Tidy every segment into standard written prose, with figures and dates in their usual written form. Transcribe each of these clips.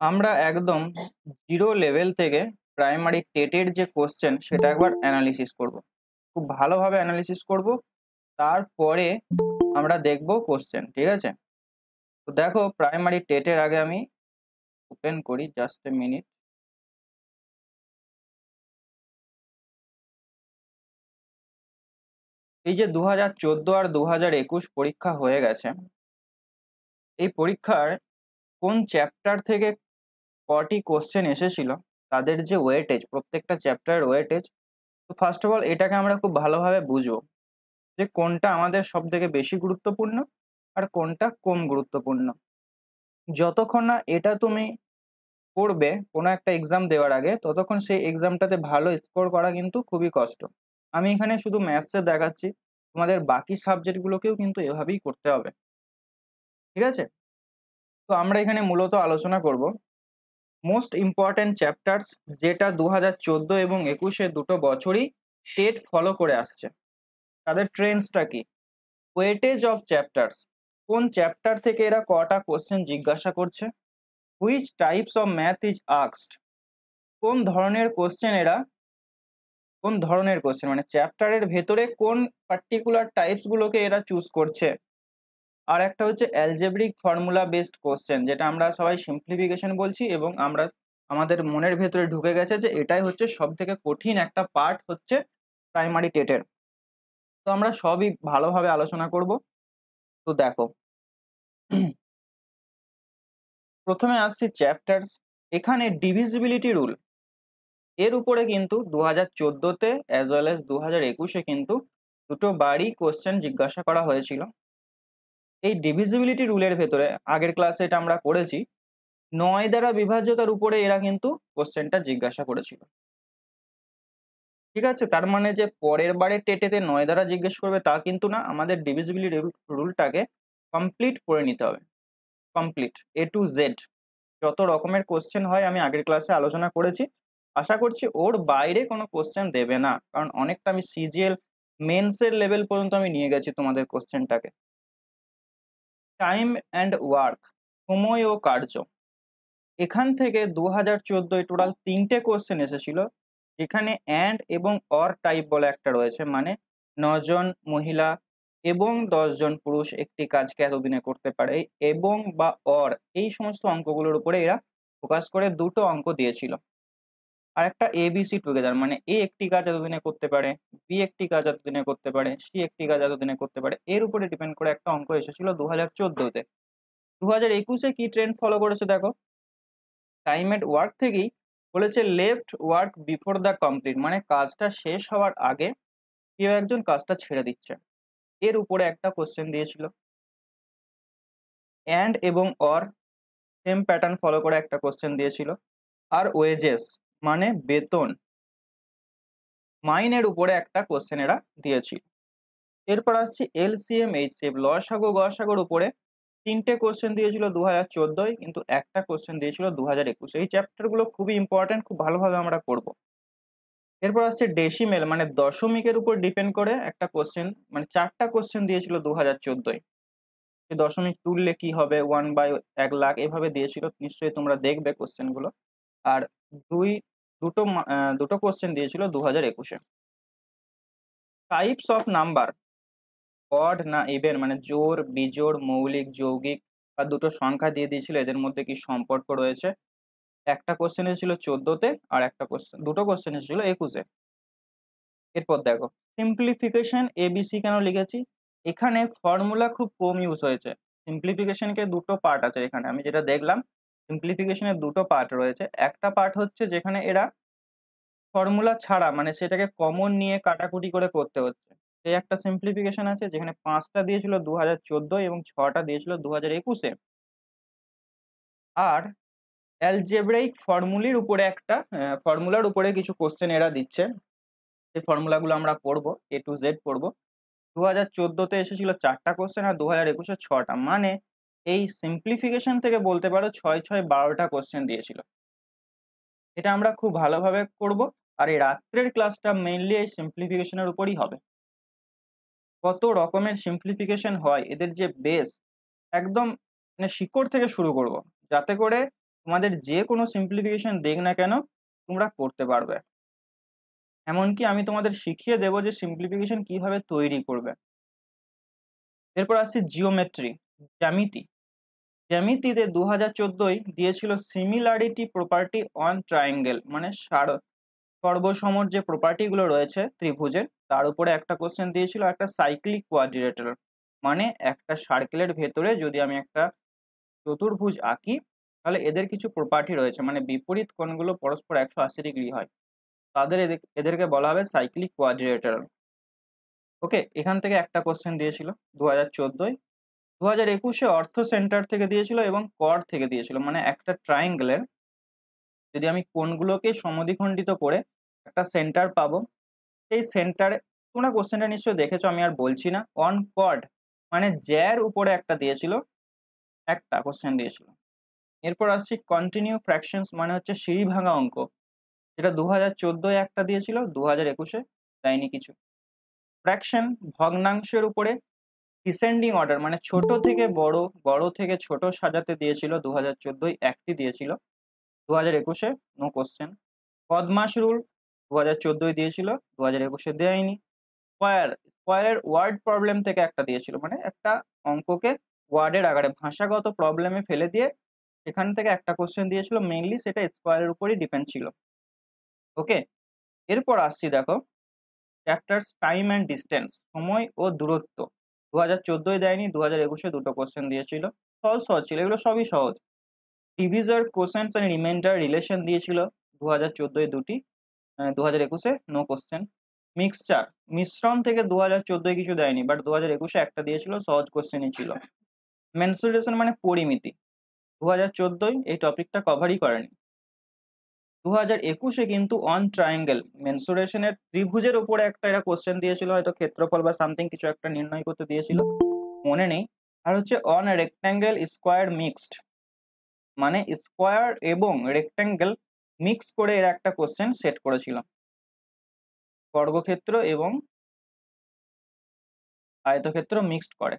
আমরা একদম zero level থেকে প্রাইমারি টেটের যে কোশ্চেন সেটা একবার অ্যানালিসিস করব। খুব ভালোভাবে অ্যানালিসিস করব, তারপরে আমরা দেখব কোশ্চেন। ঠিক আছে? তো দেখো, প্রাইমারি টেটের আগে আমি ওপেন করি, জাস্ট এ মিনিট। এই যে 2014 আর 2021 পরীক্ষা হয়ে গেছে, এই পরীক্ষার কোন চ্যাপ্টার থেকে কটি কোশ্চেন এসেছিল, তাদের যে ওয়েটেজ, প্রত্যেকটা চ্যাপ্টারের ওয়েটেজ। তো ফার্স্ট অফ অল এটাকে আমরা খুব ভালোভাবে বুঝবো যে কোনটা আমাদের সব থেকে বেশি গুরুত্বপূর্ণ আর কোনটা কম গুরুত্বপূর্ণ। যতক্ষণ না এটা তুমি পড়বে কোনো একটা এক্সাম দেওয়ার আগে, ততক্ষণ সেই এক্সামটাতে ভালো স্কোর করা কিন্তু খুবই কষ্ট। আমি এখানে শুধু ম্যাথসে দেখাচ্ছি, তোমাদের বাকি সাবজেক্টগুলোকেও কিন্তু এভাবেই করতে হবে। ঠিক আছে? তো আমরা এখানে মূলত আলোচনা করব মোস্ট ইম্পর্ট্যান্ট চ্যাপ্টার্স, যেটা 2014 এবং 21 দুটো বছরই টেট ফলো করে আসছে। তাদের ট্রেন্ডসটা কি, ওয়েটেজ অফ চ্যাপ্টার্স, কোন চ্যাপ্টার থেকে এরা কটা কোশ্চেন জিজ্ঞাসা করছে, which types of math is asked, কোন ধরনের কোশ্চেন এরা, কোন ধরনের কোশ্চেন মানে চ্যাপ্টারের ভেতরে কোন পার্টিকুলার টাইপস গুলোকে এরা চুজ করছে। আর একটা হচ্ছে অ্যালজেব্রিক ফর্মুলা বেসড কোশ্চেন, যেটা আমরা সবাই সিম্পলিফিকেশন বলছি, এবং আমরা আমাদের মনের ভেতরে ঢুকে গেছে যে এটাই হচ্ছে সব থেকে কঠিন একটা পার্ট হচ্ছে প্রাইমারি টেটের। তো আমরা সবই ভালোভাবে আলোচনা করব। তো দেখো, প্রথমে আসছি চ্যাপ্টার্স। এখানে ডিভিজিবিলিটি রুল, এর উপরে কিন্তু 2014-তে অ্যাজ ওয়েল এস 2021-এ কিন্তু দুটো বারই কোশ্চেন জিজ্ঞাসা করা হয়েছিল। এই ডিভিজিবিলিটি রুলের ভেতরে আগের ক্লাসে এটা আমরা করেছি, 9 দ্বারা বিভাজ্যতার উপরে এরা কিন্তু কোশ্চেনটা জিজ্ঞাসা করেছিল। ঠিক আছে? তার মানে যে পরের বারে টেটেতে 9 দ্বারা জিজ্ঞেস করবে তা কিন্তু না, আমাদের ডিভিজিবিলিটি রুলটাকে কমপ্লিট করে নিতে হবে। কমপ্লিট এ টু জেড যত রকমের কোশ্চেন হয় আমি আগের ক্লাসে আলোচনা করেছি। আশা করছি ওর বাইরে কোনো কোশ্চেন দেবে না, কারণ অনেকটা আমি সিজিএল মেন্সের লেভেল পর্যন্ত আমি নিয়ে গেছি তোমাদের কোশ্চেনটাকে। টাইম অ্যান্ড ওয়ার্ক, সময় ও কার্য, এখান থেকে 2014 টোটাল 3টে কোশ্চেন এসেছিল, যেখানে অ্যান্ড এবং অর টাইপ বলে একটা রয়েছে, মানে 9 জন মহিলা এবং 10 জন পুরুষ একটি কাজকে এতদিনে করতে পারে, এবং বা অর এই সমস্ত অঙ্কগুলোর উপরে এরা ফোকাস করে দুটো অঙ্ক দিয়েছিল। আর একটা এবিসি টুগেদার, মানে এ একটি কাজ এতদিনে করতে পারে, বি একটি কাজ এতদিনে করতে পারে, সি একটি কাজ এতদিনে করতে পারে, এর উপরে ডিপেন্ড করে একটা অঙ্ক এসেছিল 2014-তে। 2021-এ কি ট্রেন্ড ফলো করেছে দেখো, টাইম এট ওয়ার্ক থেকেই বলেছে left work before the complete, মানে কাজটা শেষ হওয়ার আগে কেউ একজন কাজটা ছেড়ে দিচ্ছে, এর উপরে একটা কোশ্চেন দিয়েছিল। অ্যান্ড এবং অর সেম প্যাটার্ন ফলো করে একটা কোশ্চেন দিয়েছিল। আর ওয়েজেস মানে বেতন, মাইনের উপরে একটা কোশ্চেন এরা দিয়েছিল। এরপর আসছি এলসিএম এইচসিএফ, লসাগু গসাগুর উপরে 3টে কোশ্চেন দিয়েছিল 2014-য়, কিন্তু একটা কোশ্চেন দিয়েছিল 2021। এই চ্যাপ্টারগুলো খুবই ইম্পর্টেন্ট, খুব ভালোভাবে আমরা করব। এরপর আসছে ডেসিমেল, মানে দশমিকের উপর ডিপেন্ড করে একটা কোশ্চেন, মানে 4টা কোশ্চেন দিয়েছিল 2014-য়। দশমিক তুললে কি হবে, 1/1,00,000 এভাবে দিয়েছিল, নিশ্চয়ই তোমরা দেখবে কোশ্চেন গুলো। আর দুই দুটো দুটো কোশ্চেন দিয়েছিল 2021-এ। টাইপস অফ নাম্বার, অড না ইভেন, মানে জোড় বিজোড় মৌলিক যৌগিক, আর দুটো সংখ্যা দিয়ে দিয়েছিল, এদের মধ্যে কি সম্পর্ক রয়েছে। একটা কোশ্চেন এসেছিল 14-তে, আর একটা কোশ্চেন, দুটো কোশ্চেন এসেছিল 21-এ। এরপর দেখো সিম্পলিফিকেশন এবিসি কেন লিখেছি, এখানে ফর্মুলা খুব কম ইউজ হয়েছে। সিম্পলিফিকেশনকে দুটো পার্ট আছে এখানে, আমি যেটা দেখলাম সিম্পলিফিকেশনের দুটো পার্ট রয়েছে। একটা পার্ট হচ্ছে যেখানে এরা ফর্মুলা ছাড়া, মানে সেটাকে কমন নিয়ে কাটাকুটি করে করতে হচ্ছে, সেই একটা সিম্পলিফিকেশন আছে, যেখানে 5টা দিয়েছিল 2014 এবং 6টা দিয়েছিল 2021-এ। আর অ্যালজেব্রাইক ফর্মুলির উপরে একটা ফর্মুলার উপরে কিছু কোশ্চেন এরা দিচ্ছে, সেই ফর্মুলাগুলো আমরা পড়বো, এ টু জেড পড়বো। 2014-তে এসেছিল 4টা কোশ্চেন আর 2021-এ 6টা, মানে এই সিম্পলিফিকেশন থেকে বলতে পারো 6 6 12টা কোশ্চেন দিয়েছিল। এটা আমরা খুব ভালোভাবে করব, আর এই রাত্রের ক্লাসটা মেইনলি এই সিম্পলিফিকেশনের উপরই হবে। কত রকমের সিম্পলিফিকেশন হয়, এদের যে বেস, একদম মানে শিকড় থেকে শুরু করব, যাতে করে তোমাদের যে কোনো সিম্পলিফিকেশন দেখ না কেন তোমরা করতে পারবে। এমনকি আমি তোমাদের শিখিয়ে দেবো যে সিম্পলিফিকেশন কিভাবে তৈরি করবে। এরপর আসছি জিওমেট্রি, জ্যামিতি। জ্যামিতিতে 2014 দিয়েছিল সিমিলারিটি প্রপার্টি অন ট্রায়াঙ্গেল, মানে সর্বসমর যে প্রপার্টি গুলো রয়েছে ত্রিভুজের তার উপরে একটা কোশ্চেন দিয়েছিল, একটা সাইক্লিক কোয়াড্রিলেটার, মানে একটা সার্কেলের ভেতরে যদি আমি একটা চতুর্ভুজ আঁকি তাহলে এদের কিছু প্রপার্টি রয়েছে, মানে বিপরীত কোণগুলো পরস্পর 180 ডিগ্রি হয়, এদেরকে বলা হবে সাইক্লিক কোয়াড্রিলেটার। ওকে, এখান থেকে একটা কোশ্চেন দিয়েছিল 2014। 2021 অর্থ সেন্টার থেকে দিয়েছিল এবং কর থেকে দিয়েছিল, মানে একটা ট্রায়াঙ্গেলের যদি আমি কোণগুলোকে সমদ্বিখণ্ডিত করে একটা সেন্টার পাবো, সেই সেন্টারে তোমরা কোশ্চেনটা নিশ্চয়ই দেখেছো, আমি আর বলছি না। অন কর্ড মানে জ্যার উপরে একটা দিয়েছিল, একটা কোশ্চেন দিয়েছিল। এরপর আসছি কন্টিনিউ ফ্র্যাকশনস, মানে হচ্ছে সিঁড়ি ভাঙা অঙ্ক, যেটা 2014 একটা দিয়েছিল, 2021 দেয়নি কিছু। ফ্র্যাকশন ভগ্নাংশের উপরে ডিসেন্ডিং অর্ডার, মানে ছোট থেকে বড়, বড় থেকে ছোট সাজাতে দিয়েছিল, 2014 একটি দিয়েছিল, 2021 নো কোশ্চেন। পদমাস রুল 2014 দিয়েছিল, 2021 দেয়নি। স্কোয়ারের ওয়ার্ড প্রবলেম থেকে একটা দিয়েছিল, মানে একটা অঙ্ককে ওয়ার্ডের আকারে ভাষাগত প্রবলেমে ফেলে দিয়ে সেখান থেকে একটা কোশ্চেন দিয়েছিল, মেইনলি সেটা স্কোয়ারের উপরই ডিপেন্ড ছিল। ওকে, এরপর আসছি দেখো চ্যাপ্টার্স টাইম অ্যান্ড ডিস্টেন্স, সময় ও দূরত্ব। 2014 দেয়নি, 2021 দুটো কোশ্চেন দিয়েছিল, সহজ সহজ ছিল, এগুলো সবই সহজ। ডিভিজার কোসেন্স অ্যান্ড রিমাইন্ডার রিলেশন দিয়েছিল 2014 দুটি, 2021 নো কোশ্চেন। মিক্সচার মিশ্রণ থেকে 2014 কিছু দেয়নি, বাট 2021 একটা দিয়েছিল, সহজ কোশ্চেনই ছিল। মেনসুরেশন মানে পরিমিতি, 2014 এই টপিকটা কভারই করেনি। 2021 কিন্তু অন ট্রায়াঙ্গেল মেনসুরেশনের ত্রিভুজের উপরে একটা এরা কোশ্চেন দিয়েছিল, হয়তো ক্ষেত্রফল বা সামথিং কিছু একটা নির্ণয় করতে দিয়েছিল, মনে নেই। আর হচ্ছে অন রেক্ট্যাঙ্গেল স্কোয়ার মিক্সড, মানে স্কোয়ার এবং রেক্ট্যাঙ্গেল মিক্স করে এরা একটা কোশ্চেন সেট করেছিল, বর্গক্ষেত্র এবং আয়তক্ষেত্র মিক্সড করে।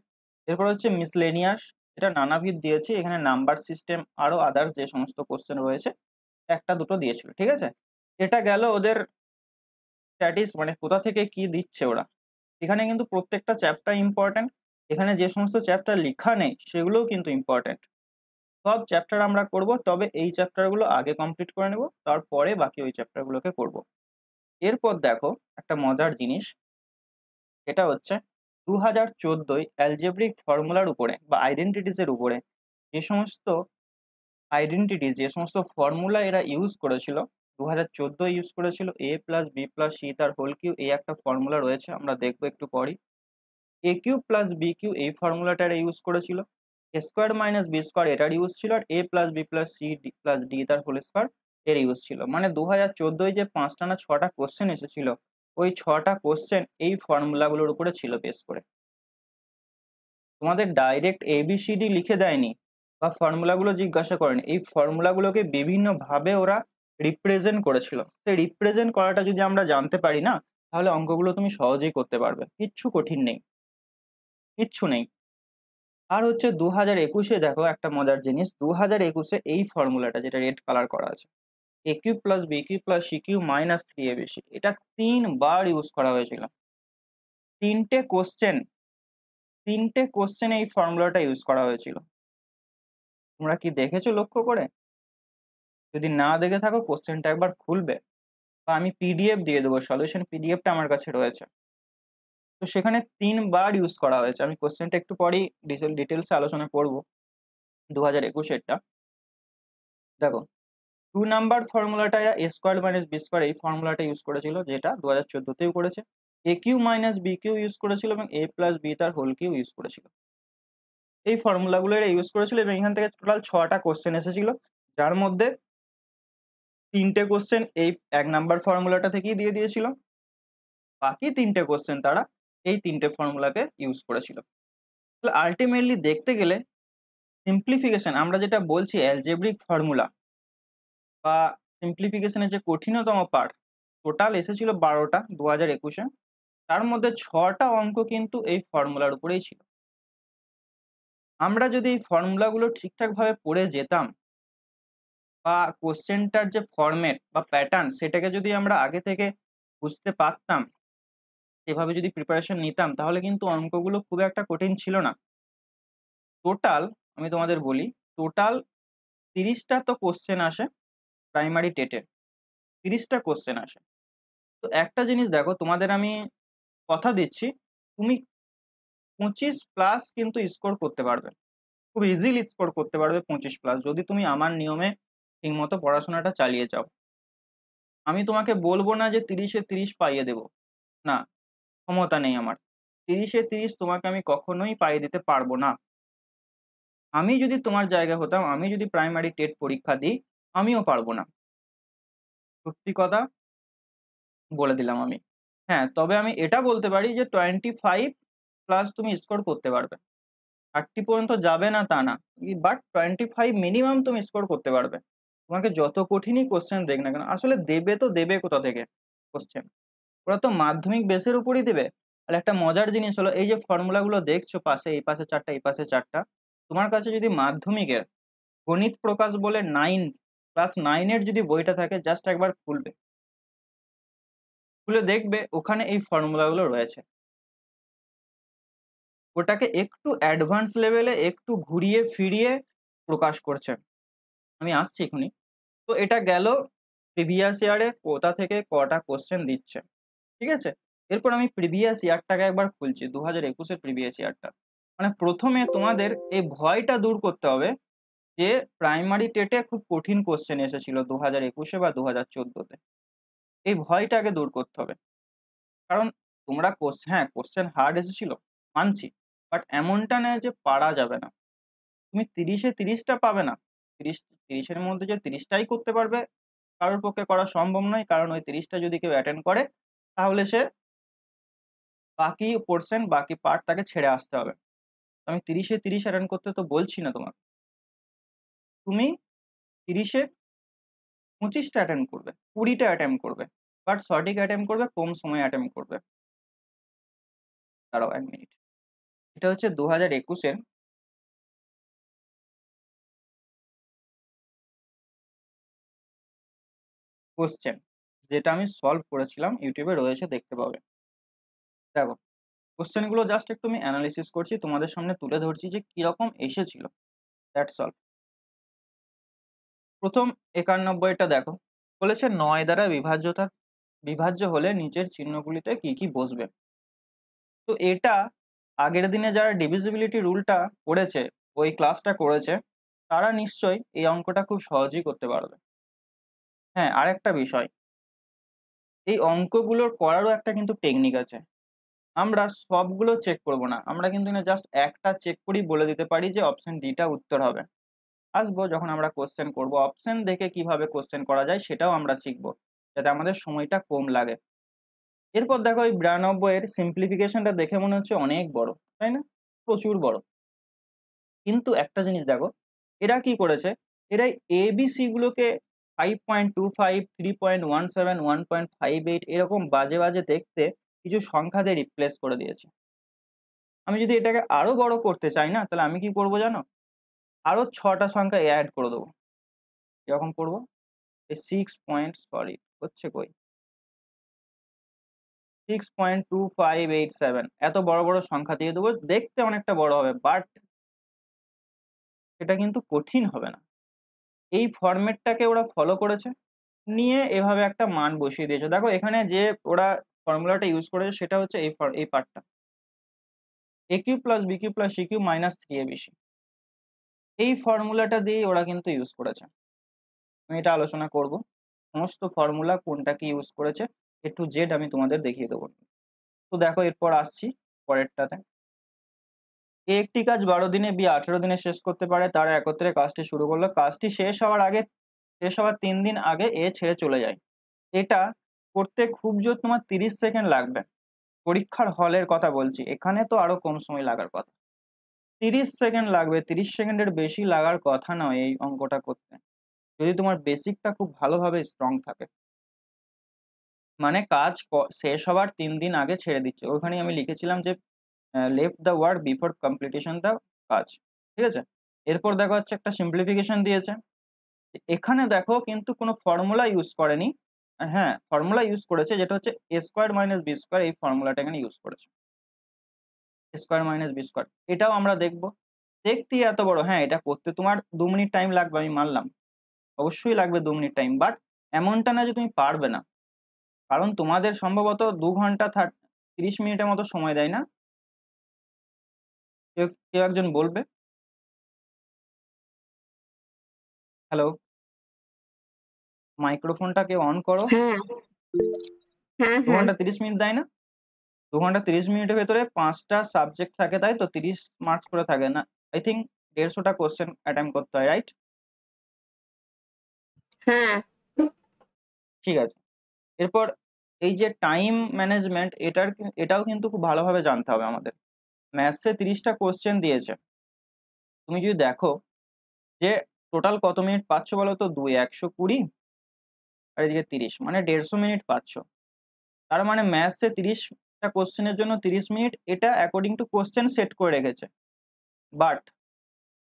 এরপর হচ্ছে মিসলেনিয়াস, এটা নানাবিধ দিয়েছি, এখানে নাম্বার সিস্টেম আরো আদার্স যে সমস্ত কোশ্চেন রয়েছে একটা দুটো দিয়েছিল, ঠিক আছে। এটা গেল ওদের স্ট্যাটিস, মানে কোথা থেকে কি দিচ্ছে ওরা। এখানে কিন্তু প্রত্যেকটা চ্যাপ্টার ইম্পর্টেন্ট, এখানে যে সমস্ত চ্যাপ্টার লেখা নেই সেগুলোও কিন্তু ইম্পর্টেন্ট। সব চ্যাপ্টার আমরা করব, তবে এই চ্যাপ্টারগুলো আগে কমপ্লিট করে নেব, তারপরে বাকি ওই চ্যাপ্টারগুলোকে করব। এরপর দেখো একটা মজার জিনিস, এটা হচ্ছে 2014 অ্যালজেব্রিক ফর্মুলার উপরে বা আইডেন্টিটিস এর উপরে যে সমস্ত ফর্মুলা এরা ইউজ করেছিল, 2014 ইউজ করেছিল a+b+c তার হোল কিউ, এই একটা ফর্মুলা রয়েছে, আমরা দেখবো একটু পরই। a কিউ+b কিউ এই ফর্মুলাটা এরা ইউজ করেছিল, a² - b² এটার ইউজ ছিল, আর a+b+c+d তার হোল স্কোয়ার এর ইউজ ছিল। মানে 2014 যে 5টা না 6টা কোশ্চেন এসেছিল, ওই 6টা কোশ্চেন এই ফর্মুলাগুলোর উপরে ছিল বেস করে। তোমাদের ডাইরেক্ট ABCD লিখে দেয়নি বা ফর্মুলাগুলো জিজ্ঞাসা করেনি, এই ফর্মুলাগুলোকে বিভিন্ন ভাবে ওরা রিপ্রেজেন্ট করেছিল। সেই রিপ্রেজেন্ট করাটা যদি আমরা জানতে পারি না, তাহলে অঙ্কগুলো তুমি সহজেই করতে পারবে, কিচ্ছু কঠিন নেই, কিচ্ছু নেই। আর হচ্ছে 2021 দেখো একটা মজার জিনিস, 2021 এই ফর্মুলাটা যেটা রেড কালার করা আছে, a কিউ+b কিউ+c কিউ-3abc, এটা 3বার ইউজ করা হয়েছিল। তিনটে কোশ্চেন এই ফর্মুলাটা ইউজ করা হয়েছিল। তোমরা কি দেখেছো লক্ষ্য করে? যদি না দেখে থাকো কোশ্চেনটা একবার খুলবে, বা আমি পিডিএফ দিয়ে দেবো, সলিউশন পিডিএফটা আমার কাছে রয়েছে, তো সেখানে 3বার ইউজ করা হয়েছে। আমি কোশ্চেনটা একটু পরেই ডিটেলসে আলোচনা করব। 2021 দেখো 2 নাম্বার ফর্মুলাটা a² - b² এই ফর্মুলাটা ইউজ করেছিল, যেটা 2014তেও করেছে। a কিউ-b কিউ ইউজ করেছিল এবং a+b তার হোল কিউ ইউজ করেছিল। এই ফর্মুলাগুলো এরা ইউজ করেছিল এবং এখান থেকে টোটাল 6টা কোশ্চেন এসেছিল, যার মধ্যে 3টে কোশ্চেন এই 1 নাম্বার ফর্মুলাটা থেকেই দিয়ে দিয়েছিল, বাকি 3টে কোশ্চেন তারা এই 3টে ফর্মুলাকে ইউজ করেছিল। তাহলে আলটিমেটলি দেখতে গেলে সিম্পলিফিকেশন, আমরা যেটা বলছি অ্যালজেব্রিক ফর্মুলা বা সিম্পলিফিকেশনের যে কঠিনতম পার্ট, টোটাল এসেছিল 12টা 2021-এ, তার মধ্যে 6টা অঙ্ক কিন্তু এই ফর্মুলার উপরেই ছিল। আমরা যদি এই ফর্মুলাগুলো ঠিকঠাক ভাবে পড়ে যেতাম, বা কোশ্চেনটার যে ফরম্যাট বা প্যাটার্ন সেটাকে যদি আমরা আগে থেকে বুঝতে পারতাম, সেভাবে যদি প্রিপারেশন নিতাম, তাহলে কিন্তু অঙ্কগুলো খুব একটা কঠিন ছিল না। টোটাল আমি তোমাদের বলি, টোটাল 30টা তো কোশ্চেন আসে প্রাইমারি টেটে, 30টা কোশ্চেন আসে। তো একটা জিনিস দেখো, তোমাদের আমি কথা দিচ্ছি, তুমি 25+ কিন্তু স্কোর করতে পারবে, খুব ইজিলি স্কোর করতে পারবে 25+, যদি তুমি আমার নিয়মে ঠিকমতো পড়াশোনাটা চালিয়ে যাও। আমি তোমাকে বলবো না যে 30-এ 30 পাইয়ে দেবো, না, ক্ষমতা নেই আমার। 30-এ 30 তোমাকে আমি কখনোই পাইয়ে দিতে পারবো না। আমি যদি তোমার জায়গা হতাম, আমি যদি প্রাইমারি টেট পরীক্ষা দিই, আমিও পারবো না, সত্যি কথা বলে দিলাম আমি। হ্যাঁ, তবে আমি এটা বলতে পারি যে 25+ তুমি স্কোর করতে পারবে। 30 পর্যন্ত যাবে না তা না, বাট 25 মিনিমাম তুমি স্কোর করতে পারবে। তোমাকে যত কঠিনই কোশ্চেন দেখ না কেন, আসলে দেবে তো দেবে কোথা থেকে কোশ্চেন, ওরা তো মাধ্যমিক বেসের উপরই দেবে। আর একটা মজার জিনিস হলো, এই যে ফর্মুলা গুলো দেখছো পাশে, এই পাশে 4টা এই পাশে 4টা, তোমার কাছে যদি মাধ্যমিকের গণিত প্রকাশ বলে ক্লাস 9-এর যদি বইটা থাকে, জাস্ট একবার খুলবে, খুলে দেখবে ওখানে এই ফর্মুলা গুলো রয়েছে। ওটাকে একটু অ্যাডভান্স লেভেলে একটু ঘুরিয়ে ফিরিয়ে প্রকাশ করছে। আমি আসছি এখুনি। তো এটা গেল প্রিভিয়াস ইয়ারে কোথা থেকে কটা কোশ্চেন দিচ্ছে, ঠিক আছে। এরপর আমি প্রিভিয়াস ইয়ারটাকে একবার খুলছি, 2021-এর প্রিভিয়াস ইয়ারটা। মানে প্রথমে তোমাদের এই ভয়টা দূর করতে হবে যে প্রাইমারি টেটে খুব কঠিন কোশ্চেন এসেছিল 2021-এ বা 2014-তে। এই ভয়টাকে দূর করতে হবে। কারণ তোমরা হ্যাঁ, কোশ্চেন হার্ড এসেছিল মানছি, বাট এমনটা নয় যে পারা যাবে না। তুমি 30-এ 30টা পাবে না, 30-এর মধ্যে যে 30টাই করতে পারবে কারোর পক্ষে করা সম্ভব নয়, কারণ ওই 30টা যদি কেউ অ্যাটেন্ড করে, তাহলে সে বাকি পোর্শন বাকি পার্ট তাকে ছেড়ে আসতে হবে। আমি 30-এ 30 অ্যাটেন্ড করতে তো বলছি না তোমাকে, তুমি 30-এ 25টা অ্যাটেম্প করবে, 20টা অ্যাটেম্প করবে, বাট সঠিক অ্যাটেম্প করবে, কম সময়ে অ্যাটেম্প করবে। দাঁড়াও 1 মিনিট। এটা হচ্ছে 2021-এর কোশ্চেন, যেটা আমি সলভ করেছিলাম, ইউটিউবে রয়েছে, দেখতে পাবে। দেখো, কোশ্চেন গুলো জাস্ট একটু আমি অ্যানালিসিস করছি, তোমাদের সামনে তুলে ধরছি যে কিরকম এসেছিল, দ্যাটস অল। প্রথম 91টা দেখো, বলেছে 9 দ্বারা বিভাজ্য হলে নিচের চিহ্নগুলিতে কি কি বসবে। তো এটা আগের দিনে যারা ডিভিজিবিলিটি রুলটা করেছে, ওই ক্লাসটা করেছে, তারা নিশ্চয়ই এই অঙ্কটা খুব সহজেই করতে পারবে। হ্যাঁ, আরেকটা বিষয়, এই অঙ্কগুলোর করারও একটা কিন্তু টেকনিক আছে। আমরা সবগুলো চেক করব না, আমরা কিন্তু জাস্ট একটা চেক করেই বলে দিতে পারি যে অপশন ডিটা উত্তর হবে। আসবো যখন আমরা কোশ্চেন করব, অপশন দেখে কিভাবে কোশ্চেন করা যায় সেটাও আমরা শিখবো, যাতে আমাদের সময়টা কম লাগে। এরপর দেখো, এই 92-এর সিম্পলিফিকেশনটা দেখে মনে হচ্ছে অনেক বড়, তাই না? প্রচুর বড়। কিন্তু একটা জিনিস দেখো, এরা কি করেছে, এরা এবিসি গুলোকে 5.25, 3.17, 1.58 এরকম বাজে বাজে দেখতে কিছু সংখ্যা দিয়ে রিপ্লেস করে দিয়েছে। আমি যদি এটাকে আরো বড় করতে চাই না, তাহলে আমি কি করব জানো, আরো 6টা সংখ্যা অ্যাড করে দেবো। এরকম করবো, এই 6.2587 এত বড় বড় সংখ্যা দিয়ে দেবো, দেখতে অনেকটা বড় হবে, বাট এটা কিন্তু কঠিন হবে না। এই ফরম্যাটটাকে ওরা ফলো করেছে, নিয়ে এভাবে একটা মান বসিয়ে দিয়েছে। দেখো এখানে যে ওরা ফর্মুলাটা ইউজ করেছে সেটা হচ্ছে এই পার্টটা, a cube plus b cube plus c cube minus 3abc, এই ফর্মুলাটা দিয়ে ওরা কিন্তু ইউজ করেছে। আমি এটা আলোচনা করব, সমস্ত ফর্মুলা কোনটা কি ইউজ করেছে A to Z আমি তোমাদের দেখিয়ে দেবো। তো দেখো, এরপর আসছি পরেরটাতে। এ একটি কাজ 12 দিনে, বি 18 দিনে শেষ করতে পারে। তারা একত্রে কাজটি শুরু করলো, কাজটি শেষ হওয়ার 3 দিন আগে এ ছেড়ে চলে যায়। এটা করতে খুব জোর তোমার 30 সেকেন্ড লাগবে। পরীক্ষার হলের কথা বলছি, এখানে তো আরো কম সময় লাগার কথা। 30 সেকেন্ড লাগবে, 30 সেকেন্ডের বেশি লাগার কথা নয় এই অঙ্কটা করতে, যদি তোমার বেসিকটা খুব ভালোভাবে স্ট্রং থাকে। মানে কাজ শেষ হওয়ার 3 দিন আগে ছেড়ে দিচ্ছে, ওখানে আমি লিখেছিলাম যে left the word before completion the কাজ, ঠিক আছে। এরপর দেখা হচ্ছে একটা সিম্পলিফিকেশন দিয়েছে, এখানে দেখো কিন্তু কোনো ফর্মুলা ইউজ করেনি। হ্যাঁ, ফর্মুলা ইউজ করেছে, যেটা হচ্ছে এ স্কোয়ার মাইনাস বি স্কোয়ার, এই ফর্মুলাটা এখানে ইউজ করেছে। এ স্কোয়ার মাইনাস বি স্কোয়ার, এটাও আমরা দেখবো। দেখতে এত বড়, হ্যাঁ এটা করতে তোমার 2 মিনিট টাইম লাগবে, আমি মানলাম, অবশ্যই লাগবে 2 মিনিট টাইম, বাট এমনটা না যে তুমি পারবে না, কারণ তোমাদের সম্ভবত 2 ঘন্টা 30 মিনিটের মতো সময় দেয় না? কেউ কেউ একজন বলবে। হ্যালো, মাইক্রোফোনটা কেউ অন করো। হ্যাঁ হ্যাঁ দু হ্যাঁ ঘন্টা 30 মিনিট দেয় না? 2 ঘন্টা 30 মিনিটের ভেতরে 5টা সাবজেক্ট থাকে, তাই তো 30 মার্কস করে থাকে না? আই থিঙ্ক 150টা কোশ্চেন অ্যাটেম্প করতে হয়, রাইট? হ্যাঁ ঠিক আছে। এরপর এই যে টাইম ম্যানেজমেন্ট, এটাও কিন্তু খুব ভালোভাবে জানতে হবে আমাদের। ম্যাথসে 30টা কোশ্চেন দিয়েছে, তুমি যদি দেখো যে টোটাল কত মিনিট পাচ্ছ বলো তো, 120, আর এদিকে 30, মানে 150 মিনিট পাচ্ছ। তার মানে ম্যাথসে 30টা কোশ্চেনের জন্য 30 মিনিট, এটা অ্যাকর্ডিং টু কোশ্চেন সেট করে রেখেছে। বাট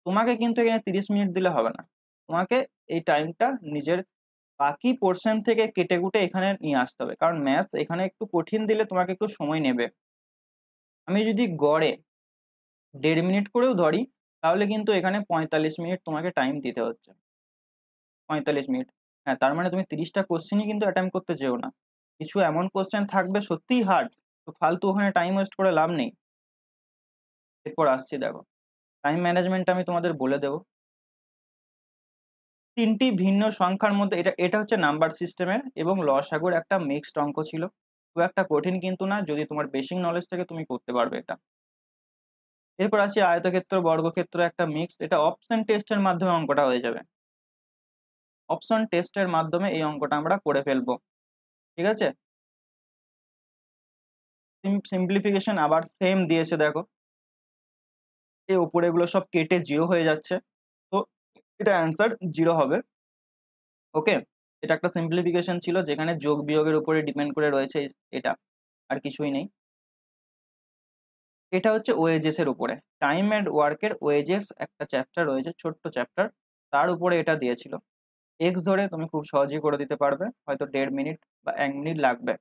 তোমাকে কিন্তু এখানে 30 মিনিট দিলে হবে না, তোমাকে এই টাইমটা নিজের বাকি পোর্শন থেকে কেটে কুটে এখানে নিয়ে আসতে হবে, কারণ ম্যাথস এখানে একটু কঠিন দিলে তোমাকে একটু সময় নেবে। আমি যদি গড়ে 1.5 মিনিট করেও ধরি, তাহলে কিন্তু এখানে 45 মিনিট তোমাকে টাইম দিতে হচ্ছে। 45 মিনিট, হ্যাঁ, তার মানে তুমি 30টা কোশ্চেনই কিন্তু অ্যাটেম্প করতে যেও না। কিছু এমন কোশ্চেন থাকবে সত্যিই হার্ড, তো ফালতু ওখানে টাইম ওয়েস্ট করে লাভ নেই। এরপর আসছি, দেখো টাইম ম্যানেজমেন্ট আমি তোমাদের বলে দেবো। 3টি ভিন্ন সংখ্যার মধ্যে, এটা এটা হচ্ছে নাম্বার সিস্টেমের এবং লসাগুর একটা মিক্সড অঙ্ক ছিল। খুব একটা কঠিন কিন্তু না, যদি তোমার বেসিক নলেজ থেকে তুমি করতে পারবে এটা। এরপর আসি আয়তক্ষেত্র বর্গক্ষেত্র, একটা মিক্সড, এটা অপশন টেস্টের মাধ্যমে অঙ্কটা হয়ে যাবে। অপশন টেস্টের মাধ্যমে এই অঙ্কটা আমরা করে ফেলবো, ঠিক আছে। সিম্পলিফিকেশন আবার সেম দিয়েছে, দেখো এই উপরে এগুলো সব কেটে 0 হয়ে যাচ্ছে, তো এটা অ্যান্সার 0 হবে। ওকে, এটা একটা সিম্পলিফিকেশন ছিল যেখানে যোগ বিয়োগের উপরে ডিপেন্ড করে রয়েছে এটা, আর কিছুই নেই। এটা হচ্ছে ওয়েজেস এর উপরে, টাইম অ্যান্ড ওয়ার্কের ওয়েজেস একটা চ্যাপ্টার রয়েছে, ছোট্ট চ্যাপ্টার, তার উপরে এটা দিয়েছিল। এক্স ধরে তুমি খুব সহজেই করে দিতে পারবে, হয়তো 1.5 মিনিট বা 1 মিনিট লাগবে।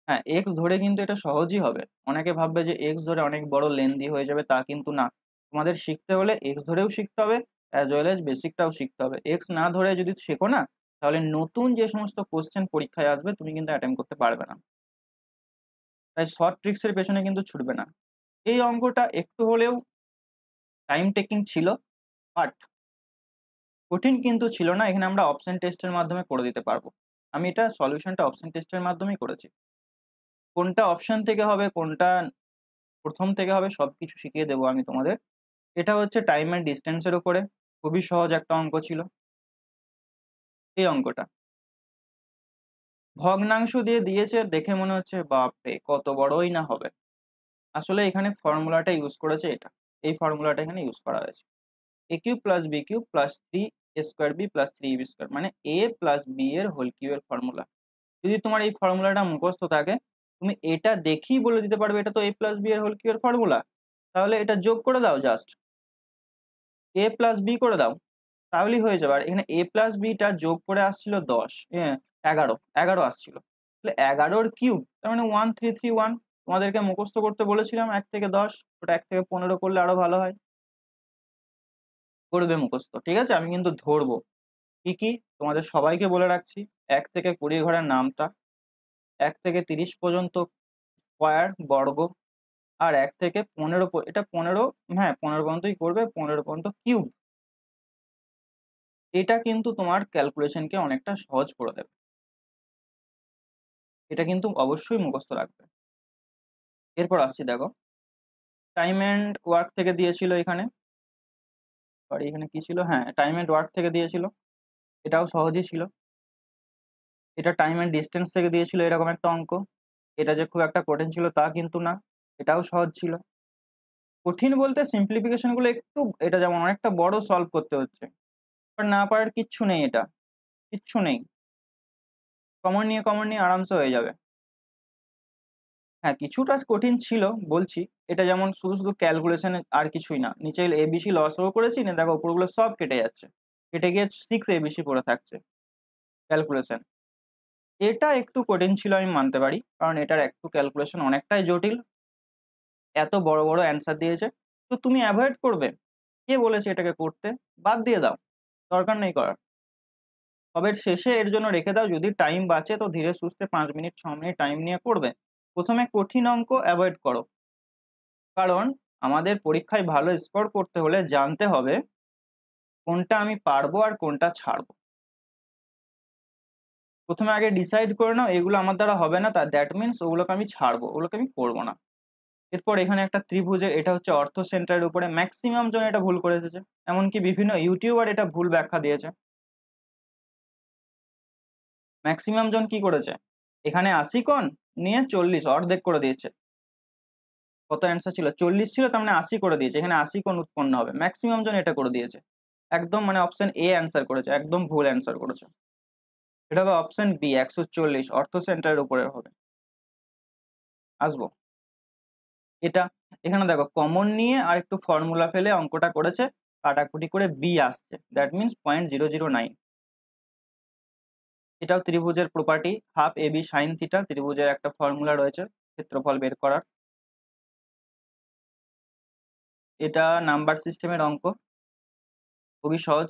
হ্যাঁ, এক্স ধরে কিন্তু এটা সহজই হবে। অনেকে ভাববে যে এক্স ধরে অনেক বড় লেন্দি হয়ে যাবে, তা কিন্তু না। তোমাদের শিখতে হলে এক্স ধরেও শিখতে হবে, অ্যাজ ওয়েল এজ বেসিকটাও শিখতে হবে। এক্স না ধরে যদি শেখো না, তাহলে নতুন যে সমস্ত কোশ্চেন পরীক্ষায় আসবে তুমি কিন্তু অ্যাটেম্প করতে পারবে না। তাই শর্ট ট্রিক্সের পেছনে কিন্তু ছুটবে না। এই অঙ্কটা একটু হলেও টাইম টেকিং ছিল, বাট কঠিন কিন্তু ছিল না। এখানে আমরা অপশন টেস্টের মাধ্যমে করে দিতে পারবো। আমি এটা সলিউশনটা অপশন টেস্টের মাধ্যমেই করেছি। কোনটা অপশন থেকে হবে, কোনটা প্রথম থেকে হবে, সবকিছু শিখিয়ে দেবো আমি তোমাদের। এটা হচ্ছে টাইম অ্যান্ড ডিস্টেন্সের উপরে, খুবই সহজ একটা অঙ্ক ছিল এই অঙ্কটা। ভগ্নাংশ দিয়ে দিয়েছে, দেখে মনে হচ্ছে বাপরে কত বড়ই না হবে। আসলে এখানে ফর্মুলাটা ইউজ করেছে, এটা এই ফর্মুলাটা এখানে ইউজ করা হয়েছে। A cube plus B cube plus 3a² b plus 3b², মানে a প্লাস বি এর হোল কিউবের ফর্মুলা। যদি তোমার এই ফর্মুলাটা মুখস্থ থাকে, তুমি এটা দেখেই বলে দিতে পারবে এটা তো a প্লাস বি এর হোল কিউবের ফর্মুলা। তাহলে এটা যোগ করে দাও, জাস্ট a প্লাস বি করে দাও, তাহলেই হয়ে যাবে। আর এখানে a প্লাস বিটা যোগ করে আসছিল 10, 11, 11 আসছিল, তাহলে 11-র কিউব, তার মানে 1331। তোমাদেরকে মুখস্থ করতে বলেছিলাম 1 থেকে 10, ওটা 1 থেকে 15 করলে আরো ভালো হয়। করবে মুখস্থ, ঠিক আছে। আমি কিন্তু ধরবো কি কি, তোমাদের সবাইকে বলে রাখছি। 1 থেকে 20 ঘরের নামতা, 1 থেকে 30 পর্যন্ত স্কোয়ার বর্গ, আর 1 থেকে 15, এটা 15, হ্যাঁ 15 পর্যন্তই করবে, 15 পর্যন্ত কিউব। এটা কিন্তু তোমার ক্যালকুলেশনকে অনেকটা সহজ করে দেবে, এটা কিন্তু অবশ্যই মুখস্থ রাখবে। এরপর আসছি, দেখো টাইম অ্যান্ড ওয়ার্ক থেকে দিয়েছিল এখানে, সরি এখানে কি ছিল, হ্যাঁ টাইম অ্যান্ড ওয়ার্ক থেকে দিয়েছিল, এটাও সহজই ছিল। এটা টাইম অ্যান্ড ডিস্টেন্স থেকে দিয়েছিল এরকম একটা অঙ্ক, এটা যে খুব একটা কঠিন ছিল তা কিন্তু না, এটাও সহজ ছিল। কঠিন বলতে সিম্পলিফিকেশন গুলো একটু, এটা যেমন অনেকটা বড় সলভ করতে হচ্ছে, বাট না পারার কিচ্ছু নেই, এটা কিচ্ছু নেই, কমন নিয়ে আরামসে হয়ে যাবে। হ্যাঁ, কিছুটা কঠিন ছিল বলছি, এটা যেমন শুধু শুধু ক্যালকুলেশন আর কিছুই না, নিচে এবিসি লসও করেছি না, দেখো উপরগুলো সব কেটে যাচ্ছে। কেটে গিয়ে 6 ABC পড়ে থাকছে ক্যালকুলেশন। এটা একটু কঠিন ছিল আমি মানতে পারি, কারণ এটার একটু ক্যালকুলেশন অনেকটাই জটিল, এত বড় বড় অ্যান্সার দিয়েছে। তো তুমি অ্যাভয়েড করবে? কে বলেছে এটাকে করতে? বাদ দিয়ে দাও, দরকার নেই করার। তবে শেষে এর জন্য রেখে দাও, যদি টাইম বাঁচে তো ধীরে সুস্থে 5 মিনিট 6 মিনিট টাইম নিয়ে করবে। প্রথমে কঠিন অঙ্ক অ্যাভয়েড করো, কারণ আমাদের পরীক্ষায় ভালো স্কোর করতে হলে জানতে হবে কোনটা আমি পারবো আর কোনটা ছাড়বো। প্রথমে আগে ডিসাইড করে নাও এগুলো আমার দ্বারা হবে না, দ্যাট মিনস ওগুলোকে আমি ছাড়বো, ওগুলোকে আমি করবো না। এরপর এখানে একটা ত্রিভুজের, এটা হচ্ছে অর্থ সেন্টারের উপরে, ম্যাক্সিমাম জন এটা ভুল করে এসেছে, এমনকি বিভিন্ন ইউটিউবার এটা ভুল ব্যাখ্যা দিয়েছে। ম্যাক্সিমাম জন কি করেছে, এখানে 80 কোণ নিয়ে 40 অর্ধেক করে দিয়েছে। কত অ্যান্সার ছিল? 40 ছিল, তার মানে 80 করে দিয়েছে, এখানে 80 কোণ উৎপন্ন হবে। ম্যাক্সিমাম জন এটা করে দিয়েছে, একদম মানে অপশন এ অ্যান্সার করেছে, একদম ভুল অ্যান্সার করেছে। এটা হবে অপশন বি, 140 অর্থ সেন্টারের উপরে হবে। আসবো এটা, এখানে দেখো কমন নিয়ে আর একটু ফর্মুলা ফেলে অঙ্কটা করেছে, কাটাকুটি করে বি আসছে, দ্যাট মিনস 0.009। এটাও ত্রিভুজের property, half AB sine theta, ত্রিভুজের একটা ফর্মুলা রয়েছে ক্ষেত্রফল বের করার। এটা নাম্বার সিস্টেমের অঙ্ক, খুবই সহজ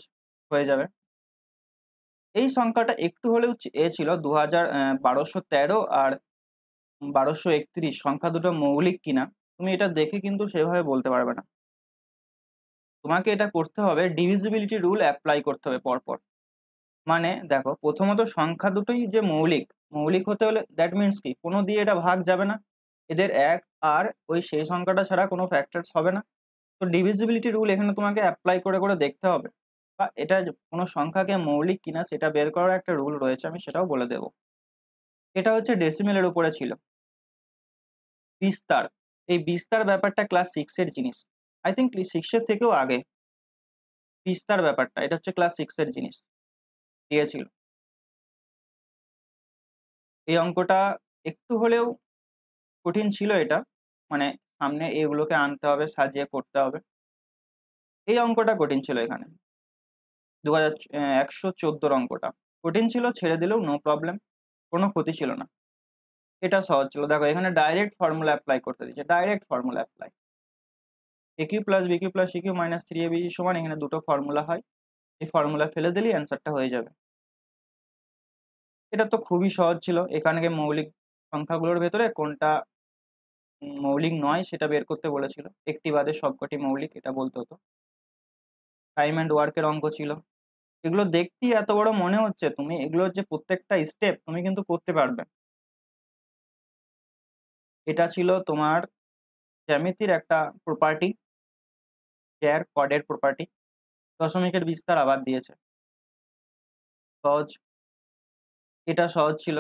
হয়ে যাবে। এই সংখ্যাটা একটু হলেও ছিল 1213 আর 1231 সংখ্যা দুটো মৌলিক কিনা তুমি এটা দেখে কিন্তু সেভাবে বলতে পারবে না। তোমাকে এটা করতে হবে, ডিভিজিবিলিটি রুল অ্যাপ্লাই করতে হবে পরপর। মানে দেখো, প্রথমত সংখ্যা দুটোই যে মৌলিক, মৌলিক হতে হলে দ্যাট মিনস কি, কোনো দিয়ে এটা ভাগ যাবে না, এদের এক আর ওই সেই সংখ্যাটা ছাড়া কোনো ফ্যাক্টরস হবে না। তো ডিভিজিবিলিটি রুল এখানে তোমাকে অ্যাপ্লাই করে করে দেখতে হবে, বা এটা কোনো সংখ্যাকে মৌলিক কিনা সেটা বের করার একটা রুল রয়েছে, আমি সেটাও বলে দেবো। এটা হচ্ছে ডেসিমেলের উপরে ছিল। বিস্তার, এই বিস্তার ব্যাপারটা ক্লাস 6-এর জিনিস, আই থিঙ্ক 6-এর থেকেও আগে। বিস্তার ব্যাপারটা এটা হচ্ছে ক্লাস 6-এর জিনিস দিয়েছিল। এই অঙ্কটা একটু হলেও কঠিন ছিল এটা, মানে সামনে এগুলোকে আনতে হবে, সাজিয়ে করতে হবে। এই অঙ্কটা কঠিন ছিল, এখানে 114 অঙ্কটা কঠিন ছিল, ছেড়ে দিলেও নো প্রবলেম, কোনো ক্ষতি ছিল না। এটা সহজ ছিল, দেখো এখানে ডাইরেক্ট ফর্মুলা অ্যাপ্লাই করতে দিচ্ছে, direct formula apply, a cube plus b cube plus c cube minus 3ab সমান, এখানে দুটো ফর্মুলা হয়, এই ফর্মুলা ফেলে দিলেই অ্যান্সারটা হয়ে যাবে। এটা তো খুবই সহজ ছিল, এখানে মৌলিক সংখ্যাগুলোর ভেতরে কোনটা মৌলিক নয় সেটা বের করতে বলেছিল, একটি বাদে সবকটি মৌলিক এটা বলতে হতো। টাইম অ্যান্ড ওয়ার্কের অঙ্ক ছিল, এগুলো দেখতেই এত বড় মনে হচ্ছে, তুমি এগুলোর যে প্রত্যেকটা স্টেপ তুমি কিন্তু করতে পারবে। এটা ছিল তোমার জ্যামিতির একটা প্রপার্টি, স্কয়ার কর্ডের প্রপার্টি। দশমিকের বিস্তার আবার দিয়েছে, সহজ, এটা সহজ ছিল,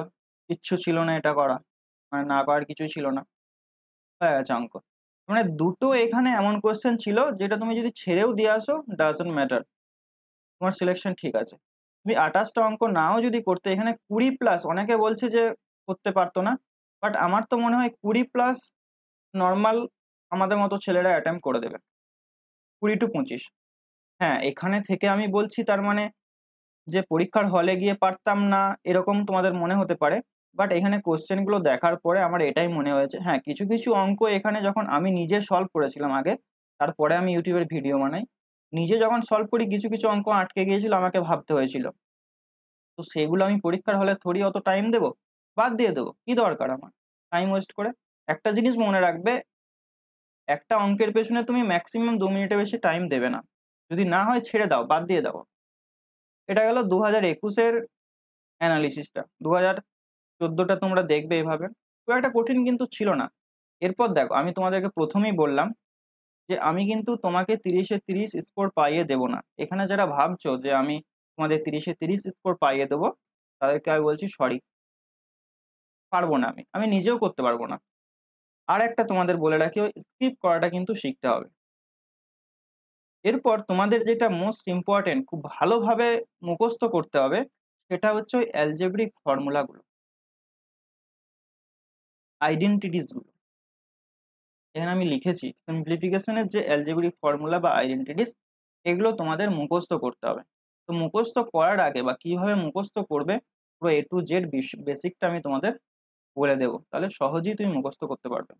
কিচ্ছু ছিল না এটা করা, মানে না করার কিছুই ছিল না, হয়ে গেছে অঙ্ক। মানে দুটো এখানে এমন কোয়েশ্চেন ছিল যেটা তুমি যদি ছেড়েও দিয়ে আসো ডাজন্ট ম্যাটার, তোমার সিলেকশন ঠিক আছে। তুমি 28টা অঙ্ক নাও যদি করতে, এখানে 20+, অনেকে বলছে যে করতে পারতো না, বাট আমার তো মনে হয় 20+ নর্মাল আমাদের মতো ছেলেরা অ্যাটেম্প করে দেবে, 20 to 25। হ্যাঁ, এখানে থেকে আমি বলছি তার মানে যে পরীক্ষার হলে গিয়ে পারতাম না এরকম তোমাদের মনে হতে পারে, বাট এখানে কোশ্চেনগুলো দেখার পরে আমার এটাই মনে হয়েছে, হ্যাঁ কিছু কিছু অঙ্ক এখানে যখন আমি নিজে সলভ করেছিলাম আগে, তারপরে আমি ইউটিউবের ভিডিও বানাই, নিজে যখন সলভ করি কিছু কিছু অঙ্ক আটকে গিয়েছিল, আমাকে ভাবতে হয়েছিল। তো সেগুলো আমি পরীক্ষার হলে থোড়ি অত টাইম দেবো, বাদ দিয়ে দেবো, কি দরকার আমার টাইম ওয়েস্ট করে। একটা জিনিস মনে রাখবে, একটা অঙ্কের পেছনে তুমি ম্যাক্সিমাম 2 মিনিটের বেশি টাইম দেবে না, যদি না হয় ছেড়ে দাও, বাদ দিয়ে দাও। এটা গেল 2021-এর অ্যানালিসিসটা, 2014টা তোমরা দেখবে এভাবে, খুব একটা কঠিন কিন্তু ছিল না। এরপর দেখো, আমি তোমাদেরকে প্রথমেই বললাম যে আমি কিন্তু তোমাকে 30-এ 30 স্কোর পাইয়ে দেবো না। এখানে যারা ভাবছো যে আমি তোমাদের 30-এ 30 স্কোর পাইয়ে দেবো, তাদেরকে আমি বলছি সরি, পারবো না, আমি নিজেও করতে পারবো না। আর একটা তোমাদের বলে রাখি, ওই স্কিপ করাটা কিন্তু শিখতে হবে। এরপর তোমাদের যেটা মোস্ট ইম্পর্টেন্ট, খুব ভালোভাবে মুখস্থ করতে হবে, সেটা হচ্ছে ওই অ্যালজেব্রিক ফর্মুলাগুলো, আইডেন্টিটিস গুলো। এখানে আমি লিখেছি সিম্পলিফিকেশনের যে অ্যালজেব্রিক ফর্মুলা বা আইডেন্টিটিস, এগুলো তোমাদের মুখস্থ করতে হবে। তো মুখস্থ করার আগে বা কিভাবে মুখস্থ করবে পুরো A to Z বেসিকটা আমি তোমাদের বলে দেবো, তাহলে সহজেই তুমি মুখস্থ করতে পারবে।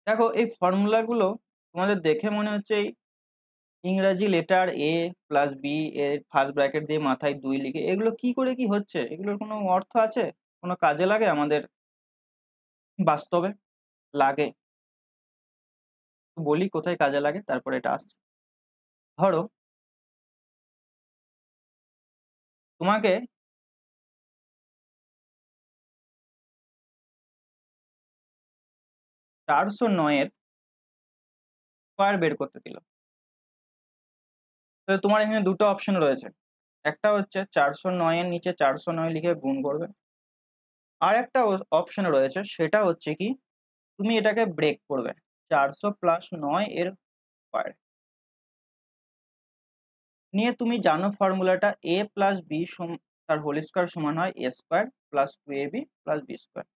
দেখো এই ফর্মুলাগুলো তোমাদের দেখে মনে হচ্ছে এই ইংরাজি লেটার A প্লাস বি এর ফার্স্ট ব্র্যাকেট দিয়ে মাথায় 2 লিখে, এগুলো কি করে কি হচ্ছে? এগুলোর কোনো অর্থ আছে? কোনো কাজে লাগে আমাদের বাস্তবে? লাগে। বলি কোথায় কাজে লাগে, তারপরে এটা আসছে। ধরো তোমাকে 409 এর স্কোয়ার বের করতে দিল। তো তোমার এখানে দুটো অপশন রয়েছে, একটা হচ্ছে 409 এর নিচে 409 লিখে গুণ করবে, আর একটা অপশন রয়েছে সেটা হচ্ছে কি তুমি এটাকে ব্রেক করবে 400 প্লাস 9 এর স্কোয়ার নিয়ে। তুমি জানো ফর্মুলাটা a প্লাস বি তার হোল স্কোয়ার সমান হয় a square plus 2ab plus B square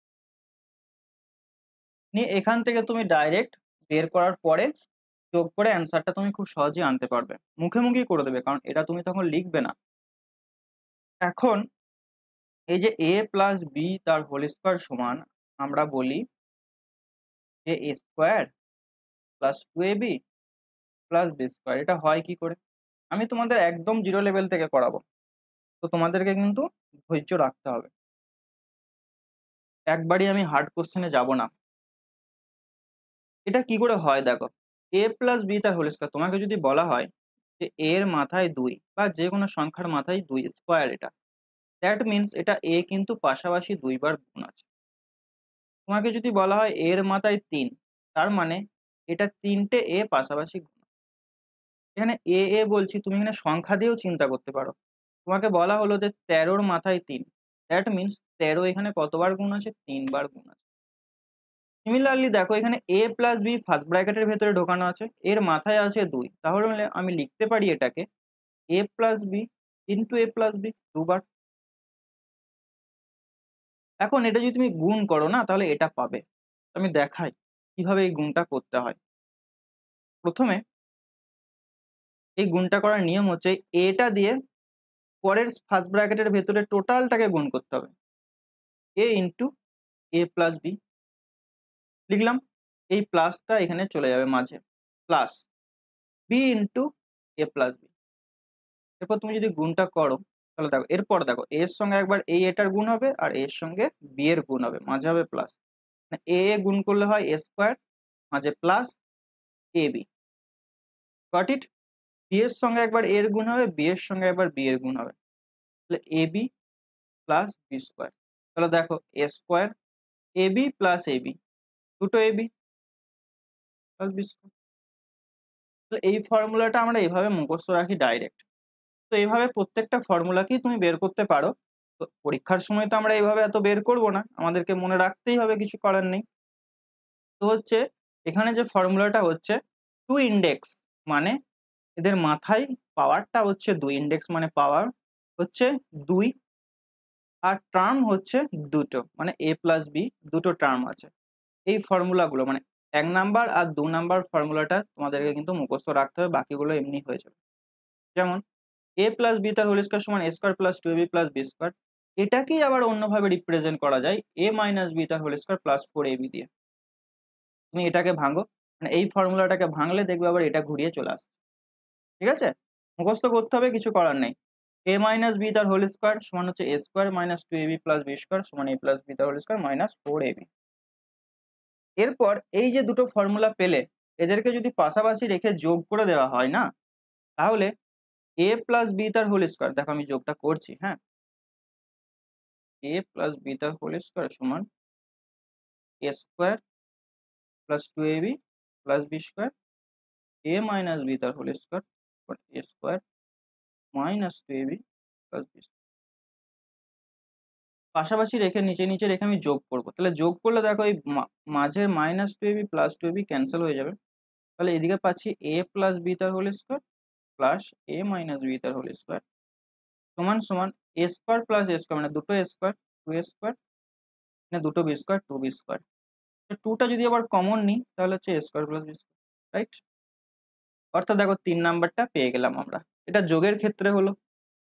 নিয়ে। এখান থেকে তুমি ডাইরেক্ট বের করার পরে যোগ করে অ্যান্সারটা তুমি খুব সহজেই আনতে পারবে, মুখে মুখেই করে দেবে, কারণ এটা তুমি তখন লিখবে না। এখন এই যে a প্লাস বি তার হোল স্কোয়ার সমান আমরা বলি যে a square plus 2ab plus B square, এটা হয় কি করে? আমি তোমাদের একদম জিরো লেভেল থেকে করাবো, তো তোমাদেরকে কিন্তু ধৈর্য রাখতে হবে, একবারই আমি হার্ড কোশ্চেনে যাব না। এটা কি করে হয় দেখো, a প্লাস বি তার হোল স্কোয়ার, তোমাকে যদি বলা হয় যে a এর মাথায় 2 বা যে কোনো সংখ্যার মাথায় 2 স্কোয়ার, এটা দ্যাট মিনস এটা a কিন্তু পাশাপাশি 2 বার গুণ আছে। তোমাকে যদি বলা হয় a এর মাথায় 3, তার মানে এটা 3টে a পাশাপাশি গুণ। এখানে a বলছি, তুমি এখানে সংখ্যা দিয়েও চিন্তা করতে পারো। তোমাকে বলা হলো যে 13র মাথায় 3, দ্যাট মিনস 13 এখানে কতবার গুণ আছে? 3বার গুণ আছে। সিমিলারলি দেখো এখানে a প্লাস বি ফার্স্ট ব্র্যাকেটের ভেতরে ঢোকানো আছে, এর মাথায় আছে 2, তাহলে আমি লিখতে পারি এটাকে a plus B into a plus b 2বার। এখন এটা যদি তুমি গুণ করো না, তাহলে এটা পাবে। আমি দেখাই কিভাবে এই গুণটা করতে হয়। প্রথমে এই গুণটা করার নিয়ম হচ্ছে এটা দিয়ে পরের ফার্স্ট ব্র্যাকেটের ভেতরে টোটালটাকে গুণ করতে হবে, a into a plus B লিখলাম, এই প্লাসটা এখানে চলে যাবে মাঝে, প্লাস বি ইন্টু এ প্লাস বি। এরপর তুমি যদি গুণটা করো তাহলে দেখো, এরপর দেখো এর সঙ্গে একবার এই এটার গুণ হবে আর এর সঙ্গে বি এর গুণ হবে, মাঝে হবে প্লাস, এ গুণ করলে হয় এ স্কোয়ার, মাঝে plus A B, got it. B এর সঙ্গে একবার এর গুণ হবে, বি এর সঙ্গে একবার বি এর গুণ হবে, তাহলে A B plus B square. তাহলে দেখো এ square A B plus A B, দুটো A B plus B square. তাহলে এই ফর্মুলাটা আমরা এইভাবে মুখস্থ রাখি ডাইরেক্ট। তো এইভাবে প্রত্যেকটা ফর্মুলাকেই তুমি বের করতে পারো। তো পরীক্ষার সময় তো আমরা এইভাবে এত বের করব না, আমাদেরকে মনে রাখতেই হবে, কিছু করার নেই। তো হচ্ছে এখানে যে ফর্মুলাটা হচ্ছে 2 ইন্ডেক্স, মানে এদের মাথায় পাওয়ারটা হচ্ছে 2, ইন্ডেক্স মানে পাওয়ার হচ্ছে 2, আর টার্ম হচ্ছে দুটো, মানে a প্লাস বি দুটো টার্ম আছে। এই ফর্মুলাগুলো মানে 1 নাম্বার আর 2 নাম্বার ফর্মুলাটা তোমাদেরকে কিন্তু মুখস্থ রাখতে হবে, বাকিগুলো এমনি হয়ে যাবে। যেমন a প্লাস বি তার হোল স্কোয়ার সমান a square plus 2ab plus B square, এটাকেই আবার অন্যভাবে রিপ্রেজেন্ট করা যায় a মাইনাস বি তার হোল স্কোয়ার প্লাস 4ab দিয়ে। তুমি এটাকে ভাঙো, মানে এই ফর্মুলাটাকে ভাঙলে দেখবে আবার এটা ঘুরিয়ে চলে আসছে। ঠিক আছে, মুখস্থ করতে হবে, কিছু করার নেই। a মাইনাস বি তার হোল স্কোয়ার সমান হচ্ছে a square minus 2ab plus B square সমান a প্লাস বি তার হোল স্কোয়ার মাইনাস 4ab। এরপর এই যে দুটো ফর্মুলা পেলে, এদেরকে যদি পাশাপাশি রেখে যোগ করে দেওয়া হয় না, তাহলে a প্লাস বি তার হোল স্কোয়ার, দেখো আমি যোগটা করছি, হ্যাঁ, a প্লাস বি তার হোল স্কোয়ার সমান a square plus 2ab plus B square, a minus B তার whole square a square minus 2ab plus b. পাশাপাশি রেখে নিচে নিচে রেখে আমি যোগ করব, তাহলে যোগ করলে দেখো এই মাঝের minus 2ab plus 2ab cancel হয়ে যাবে, তাহলে এদিকে পাচ্ছি a প্লাস বি তার whole square plus a minus B তার হোল স্কোয়ার সমান সমান a square plus a square, মানে দুটো a স্কোয়ার 2a স্কোয়ার, মানে দুটো বি স্কোয়ার 2b স্কোয়ার। টুটা যদি আবার কমন নিই তাহলে হচ্ছে a square plus B square, right. অর্থাৎ দেখো 3 নাম্বারটা পেয়ে গেলাম আমরা, এটা যোগের ক্ষেত্রে হলো।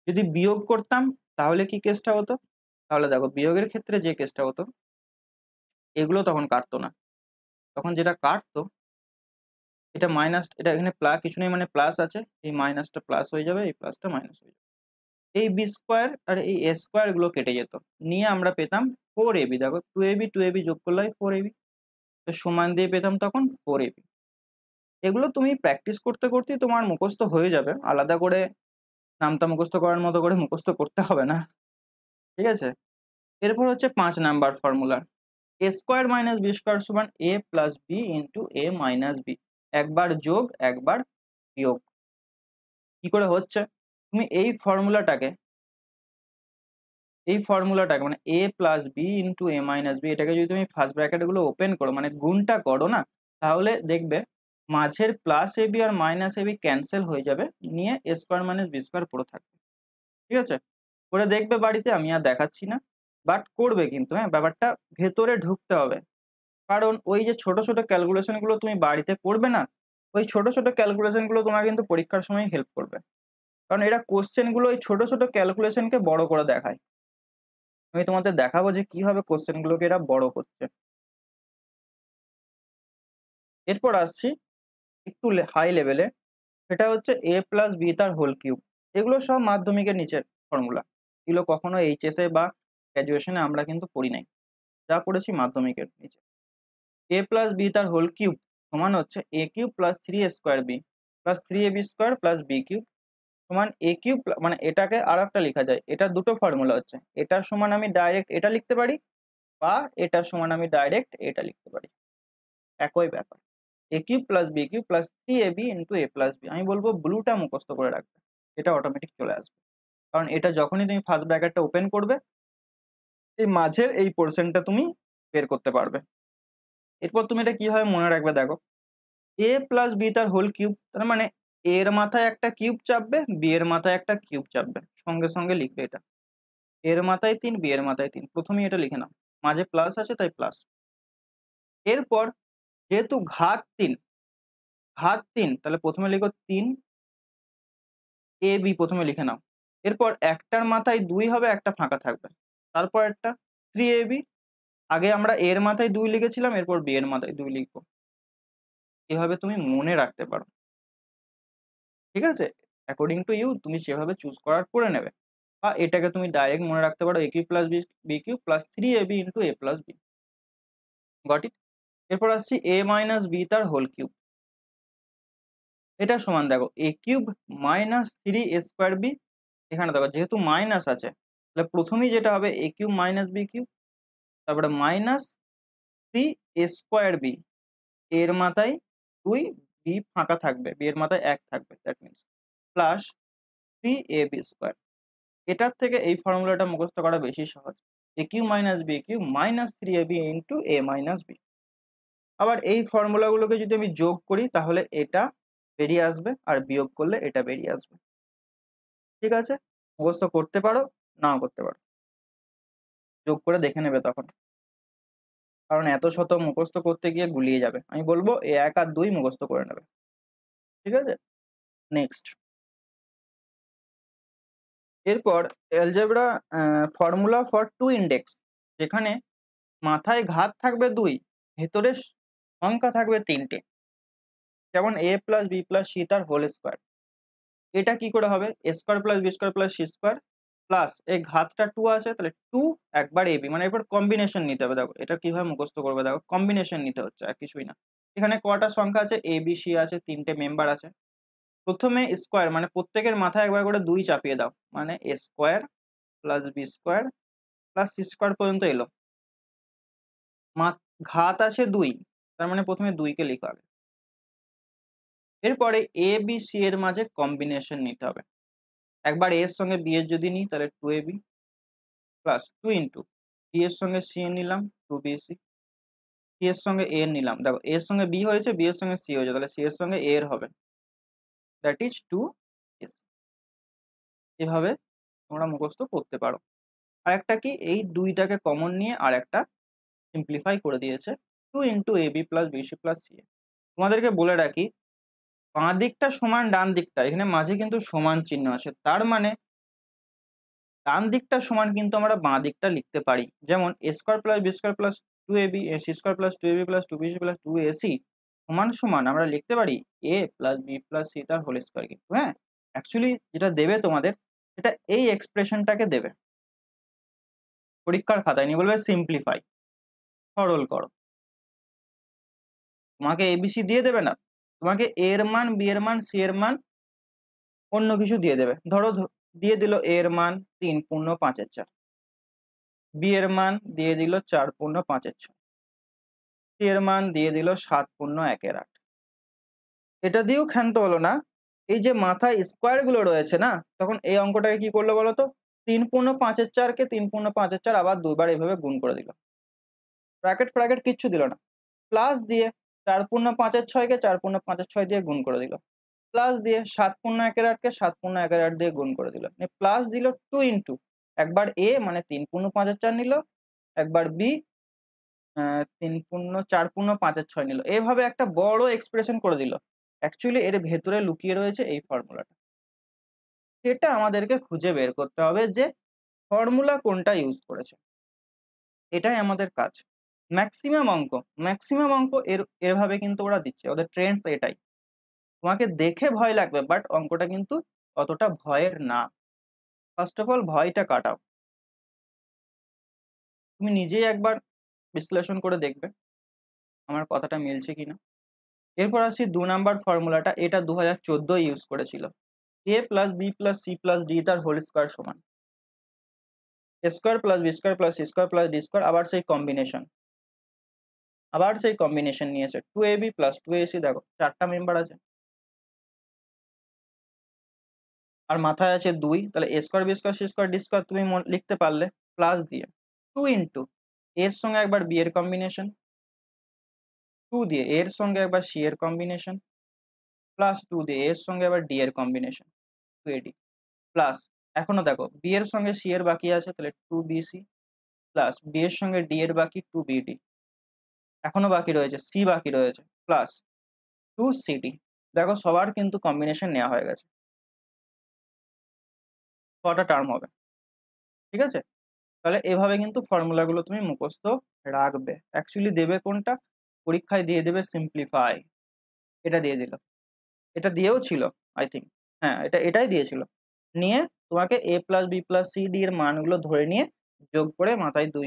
যদি বিয়োগ করতাম তাহলে কি কেসটা হতো? তাহলে দেখো বিয়োগের ক্ষেত্রে যে কেসটা হতো, এগুলো তখন কাটতো না। তখন যেটা কাটতো, এটা মাইনাস, এটা এখানে প্লাস কিছু নেই মানে প্লাস আছে, এই মাইনাসটা প্লাস হয়ে যাবে, এই প্লাসটা মাইনাস হয়ে যাবে। এই বি স্কোয়ার আর এই এ স্কোয়ার গুলো কেটে যেত, নিয়ে আমরা পেতাম 4ab। দেখো 2ab যোগ করলে হয় 4ab, তো সমান দিয়ে পেতাম তখন 4ab। এগুলো তুমি প্র্যাকটিস করতে করতেই তোমার মুখস্থ হয়ে যাবে, আলাদা করে নামটা মুখস্থ করার মতো করে মুখস্থ করতে হবে না, ঠিক আছে? এরপর হচ্ছে 5 নাম্বার ফর্মুলা, এ স্কোয়ার মাইনাস বি স্কোয়ার সমান a plus B into A minus B. একবার যোগ একবার বিয়োগ। কি করে হচ্ছে? তুমি এই ফর্মুলাটাকে মানে এ প্লাস বি ইন্টু এ মাইনাস বি, এটাকে যদি তুমি ফার্স্ট ব্র্যাকেট গুলো ওপেন করো মানে গুণটা করো না, তাহলে দেখবে মাঝের plus A B R minus a B cancel হয়ে যাবে, নিয়ে এ স্কোয়ার মাইনাস বি স্কোয়ার পুরো থাকবে। ঠিক আছে? করে দেখবে বাড়িতে, আমি আর দেখাচ্ছি না, বাট করবে কিন্তু, হ্যাঁ, ব্যাপারটা ভেতরে ঢুকতে হবে। কারণ ওই যে ছোট ছোট ক্যালকুলেশন গুলো তুমি বাড়িতে করবে না, ওই ছোট ছোট ক্যালকুলেশন গুলো তোমার কিন্তু পরীক্ষার সময় হেল্প করবে। কারণ এরা কোশ্চেন গুলো ওই ছোট ছোট ক্যালকুলেশনকে বড় করে দেখায়। আমি তোমাদের দেখাবো যে কিভাবে কোশ্চেন গুলোকে এরা বড় করছে। এরপর আসছি একটু হাই লেভেলে, সেটা হচ্ছে এ প্লাস বি তার হোল কিউব। এগুলো সব মাধ্যমিকের নিচের ফর্মুলা, এগুলো কখনো এইচএসএ বা গ্র্যাজুয়েশনে আমরা কিন্তু পড়ি নাই, যা পড়েছি মাধ্যমিকের নিচে। এ প্লাস বি তার হোল কিউব সমান হচ্ছে a cube plus 3a² b plus 3ab square plus B cube সমান এ কিউব, মানে এটাকে আর একটা লেখা যায়, এটা দুটো ফর্মুলা হচ্ছে, এটার সমান আমি ডাইরেক্ট এটা লিখতে পারি, বা এটার সমান আমি ডাইরেক্ট এটা লিখতে পারি, একই ব্যাপার। A cube plus B cube plus 3ab into A plus b. আমি বলবো ব্লুটা মুখস্থ করে রাখবে, এটা অটোমেটিক চলে আসবে। কারণ এটা যখনই তুমি ফার্স্ট ব্র্যাকেটটা ওপেন করবে, এই মাঝের এই পোর্শনটা তুমি বের করতে পারবে। এরপর তুমি এটা কিভাবে মনে রাখবে দেখো, এ প্লাস বি তার হোল কিউব, তার মানে এর মাথায় একটা কিউব চাপবে, বি এর মাথায় একটা কিউব চাপবে, সঙ্গে সঙ্গে লিখবে এটা, এর মাথায় 3 বি এর মাথায় 3, প্রথমেই এটা লিখে নাও, মাঝে প্লাস আছে তাই প্লাস। এরপর যেহেতু ঘাত 3 তাহলে প্রথমে লিখো 3 এ বি, প্রথমে লিখে নাও। এরপর একটার মাথায় 2 হবে, একটা ফাঁকা থাকবে, তারপর একটা 3ab। আগে আমরা এর মাথায় 2 লিখেছিলাম, এরপর বি এর মাথায় 2 লিখবো। এভাবে তুমি মনে রাখতে পারো, ঠিক আছে? অ্যাকর্ডিং টু ইউ, তুমি যেভাবে চুজ করার করে নেবে, বা এটাকে তুমি ডাইরেক্ট মনে রাখতে পারো a cube plus B cube plus 3ab into A plus b. Got it? এরপর আসছি এ মাইনাস বি তার হোল কিউব, এটা সমান দেখো এ কিউব মাইনাস 3a²বি। এখানে দেখো যেহেতু মাইনাস আছে, তাহলে প্রথমেই যেটা হবে এ কিউব মাইনাস বি কিউব, তারপরে মাইনাস 3a²বি, এর মাথায় 2, বি ফাঁকা থাকবে, বি এর মাথায় 1 থাকবে, দ্যাট মিনস প্লাস 3ab²। এটার থেকে এই ফর্মুলাটা মুখস্থ করা বেশি সহজ, a cube minus b cube minus 3ab into A minus b. আবার এই ফর্মুলাগুলোকে যদি আমি যোগ করি তাহলে এটা বেরিয়ে আসবে, আর বিয়োগ করলে এটা বেরিয়ে আসবে। ঠিক আছে? মুখস্থ করতে পারো, নাও করতে পারো, যোগ করে দেখে নেবে তখন, কারণ এত শত মুখস্থ করতে গিয়ে গুলিয়ে যাবে। আমি বলবো এ 1 আর 2 মুখস্থ করে নেবে। ঠিক আছে? নেক্সট, এরপর অ্যালজেব্রা ফর্মুলা ফর 2 ইন্ডেক্স, যেখানে মাথায় ঘাত থাকবে 2, ভেতরে সংখ্যা থাকবে 3টে, যেমন a plus B plus C তার হোল স্কোয়ার। এটা কি করে হবে? A square plus B square plus C square plus এই ঘাতটা 2 আছে, তাহলে 2 একবার এবি, মানে এরপর কম্বিনেশন নিতে হবে। দেখো এটা কিভাবে মুখস্থ করবে, দেখো কম্বিনেশন নিতে হচ্ছে, আর কিছুই না। এখানে কটা সংখ্যা আছে? এ বি সি আছে, 3টে মেম্বার আছে। প্রথমে স্কোয়ার মানে প্রত্যেকের মাথায় একবার করে 2 চাপিয়ে দাও, মানে a square plus B square plus C square পর্যন্ত এলো। ঘাত আছে 2, তার মানে প্রথমে 2 কে লিখো আগে। এরপরে এ বি সি এর মাঝে কম্বিনেশন নিতে হবে। একবার এর সঙ্গে বি এর যদি নিই তাহলে 2ab প্লাস 2 ইন্টু বি এর সঙ্গে সি নিলাম 2bc, সি এর সঙ্গে এ নিলাম, দেখো এর সঙ্গে বি হয়েছে, বি এর সঙ্গে সি হয়েছে, তাহলে সি এর সঙ্গে এ এর হবে, দ্যাট ইজ 2ac। এভাবে তোমরা মুখস্থ করতে পারো। আর একটা কি, এই 2টাকে কমন নিয়ে আর একটা সিম্পলিফাই করে দিয়েছে, 2 into AB plus BC plus C. তোমাদেরকে বলে রাখি, বাঁ দিকটা সমান ডান দিকটা, এখানে মাঝে কিন্তু সমান চিহ্ন আছে, তার মানে ডান দিকটা সমান কিন্তু আমরা বাঁ দিকটা লিখতে পারি। যেমন a square plus B square plus 2ab c square plus 2ab plus 2bc plus 2ac সমান সমান আমরা লিখতে পারি a plus B plus C তার হোল স্কোয়ার। কিন্তু হ্যাঁ, অ্যাকচুয়ালি যেটা দেবে তোমাদের, এটা এই এক্সপ্রেশনটাকে দেবে পরীক্ষার খাতায় নিয়ে, বলবে সিম্পলিফাই, সরল করো। তোমাকে এবিসি দিয়ে দেবে না, তোমাকে এ এর মান, বি এর মান, সি এর মান, অন্য কিছু দিয়ে দেবে। ধরো দিয়ে দিল এ এর মান 3 পূর্ণ 5/4, বি এর মান দিয়ে দিল 4 পূর্ণ 5/6, সি এর মান দিয়ে দিল 7 পূর্ণ 1/8। এটা দিয়েও ক্ষান্ত হলো না, এই যে মাথায় স্কোয়ার গুলো রয়েছে না, তখন এই অঙ্কটাকে কি করলো বলতো, 3 পূর্ণ 5/4 কে 3 পূর্ণ 5/4 আবার দুইবার এইভাবে গুণ করে দিল, ব্র্যাকেট ফ্র্যাকেট কিচ্ছু দিল না, প্লাস দিয়ে 4 পূর্ণ 5/6 কে 4 পূর্ণ 5/6 দিয়ে গুণ করে দিল, প্লাস দিয়ে 7 পূর্ণ 1/8 কে 7 পূর্ণ 1/8 দিয়ে গুণ করে দিল, প্লাস দিল 2 ইন্টু একবার এ মানে 3 পূর্ণ 5/4 নিল, একবার বি 4 পূর্ণ 5/6 নিল, এভাবে একটা বড় এক্সপ্রেশন করে দিল। অ্যাকচুয়ালি এর ভেতরে লুকিয়ে রয়েছে এই ফর্মুলাটা, সেটা আমাদেরকে খুঁজে বের করতে হবে যে ফর্মুলা কোনটা ইউজ করেছে, এটাই আমাদের কাজ। ম্যাক্সিমাম অঙ্ক এভাবে কিন্তু ওরা দিচ্ছে, ওদের ট্রেন্ড এটাই। তোমাকে দেখে ভয় লাগবে, বাট অঙ্কটা কিন্তু অতটা ভয়ের না। ফার্স্ট অফ অল ভয়টা কাটাও, তুমি নিজেই একবার বিশ্লেষণ করে দেখবে আমার কথাটা মিলছে কিনা। এরপর আসি 2 নাম্বার ফর্মুলাটা, এটা 2014 ইউজ করেছিল। A plus B plus c plus d তার হোল স্কোয়ার সমান a square plus B square plus C square plus d square, আবার সেই কম্বিনেশন নিয়েছে 2ab প্লাস 2ac, দেখো 4টা মেম্বার আছে আর মাথায় আছে 2, তাহলে a square b square c square d square তুমি লিখতে পারলে, প্লাস দিয়ে 2 ইন্টু এর সঙ্গে একবার বি এর কম্বিনেশন, 2 দিয়ে এর সঙ্গে একবার সি এর কম্বিনেশন, প্লাস 2 দিয়ে এর সঙ্গে আবার ডি এর কম্বিনেশন 2ad, প্লাস এখনো দেখো বি এর সঙ্গে সি এর বাকি আছে, তাহলে 2bc, প্লাস বি এর সঙ্গে ডি এর বাকি 2bd, এখনো বাকি রয়েছে সি বাকি রয়েছে, প্লাস 2cd। দেখো সবার কিন্তু কম্বিনেশন নেওয়া হয়ে গেছে, কটা টার্ম হবে, ঠিক আছে। তাহলে এভাবে কিন্তু ফর্মুলাগুলো তুমি মুখস্থ রাখবে। অ্যাকচুয়ালি দেবে কোনটা, পরীক্ষায় দিয়ে দেবে সিম্পলিফাই, এটা দিয়ে দিল, এটা দিয়েও ছিল আই থিঙ্ক, হ্যাঁ এটাই দিয়েছিল। নিয়ে তোমাকে a plus B plus c d এর মানগুলো ধরে নিয়ে যোগ করে মাথায় 2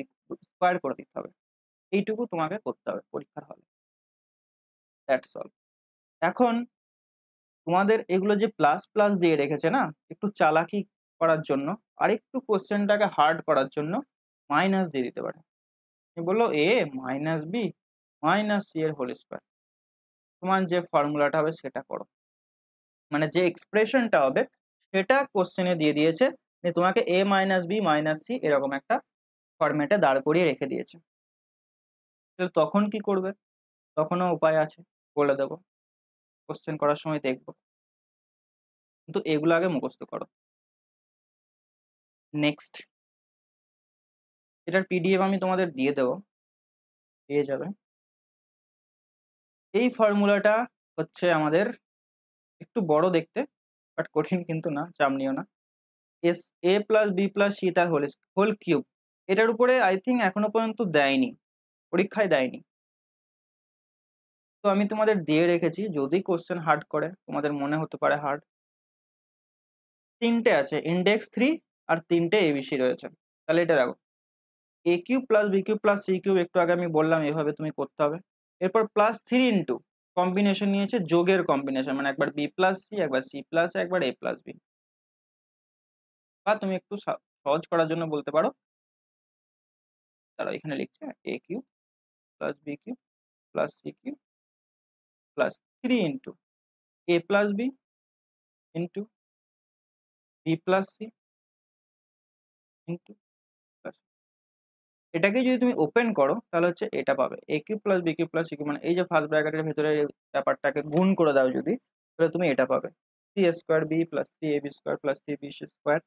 স্কোয়ার করে দিতে হবে, এইটুকু তোমাকে করতে হবে পরীক্ষার হলে, দ্যাটস অল। এখন তোমাদের এগুলো যে প্লাস প্লাস দিয়ে রেখেছে না, একটু চালাকি করার জন্য আর একটু কোশ্চেনটাকে হার্ড করার জন্য মাইনাস দিয়ে দিতে পারে, বললো এ মাইনাস বি মাইনাস সি এর হোল স্কোয়ার সমান যে ফর্মুলাটা হবে সেটা করো, মানে যে এক্সপ্রেশনটা হবে সেটা কোশ্চেনে দিয়ে দিয়েছে, যে তোমাকে এ মাইনাস বি মাইনাস সি এরকম একটা ফরম্যাটে দাঁড় করিয়ে রেখে দিয়েছে। তখন কি করবে, তখনও উপায় আছে, বলে দেবো, কোশ্চেন করার সময় দেখবো, কিন্তু এগুলো আগে মুখস্থ করো। নেক্সট, এটার পিডিএফ আমি তোমাদের দিয়ে দেবো, পেয়ে যাবে। এই ফর্মুলাটা হচ্ছে আমাদের একটু বড় দেখতে, বাট কঠিন কিন্তু না, চাপ নিও না। এস A plus B plus C তার হোল কিউব, এটার উপরে আই থিঙ্ক এখনো পর্যন্ত দেয়নি, পরীক্ষায় দেয়নি, তো আমি তোমাদের দিয়ে রেখেছি, যদি কোশ্চেন হার্ড করে, তোমাদের মনে হতে পারে হার্ড। 3টে আছে, ইন্ডেক্স 3 আর 3টে এবিসি রয়েছে, তাহলে এটা দেখো a cube plus B cube plus C cube, একটু আগে আমি বললাম এভাবে তুমি করতে হবে। এরপর প্লাস 3 ইন্টু কম্বিনেশন নিয়েছে, যোগের কম্বিনেশন, মানে একবার বি প্লাস সি, একবার সি প্লাস একবার এ প্লাস বি, বা তুমি একটু সহজ করার জন্য বলতে পারো, তারা এখানে লিখছে a cube plus B cube plus C cube plus 3 into A plus B into b plus c into, এটাকে যদি তুমি ওপেন করো তাহলে হচ্ছে এটা পাবে a cube plus B cube plus C cube, মানে এই যে ফার্স্ট ব্র্যাকেটের ভেতরে ব্যাপারটাকে গুণ করে দাও যদি, তাহলে তুমি এটা পাবে 3a² b plus 3ab² plus 3bc²।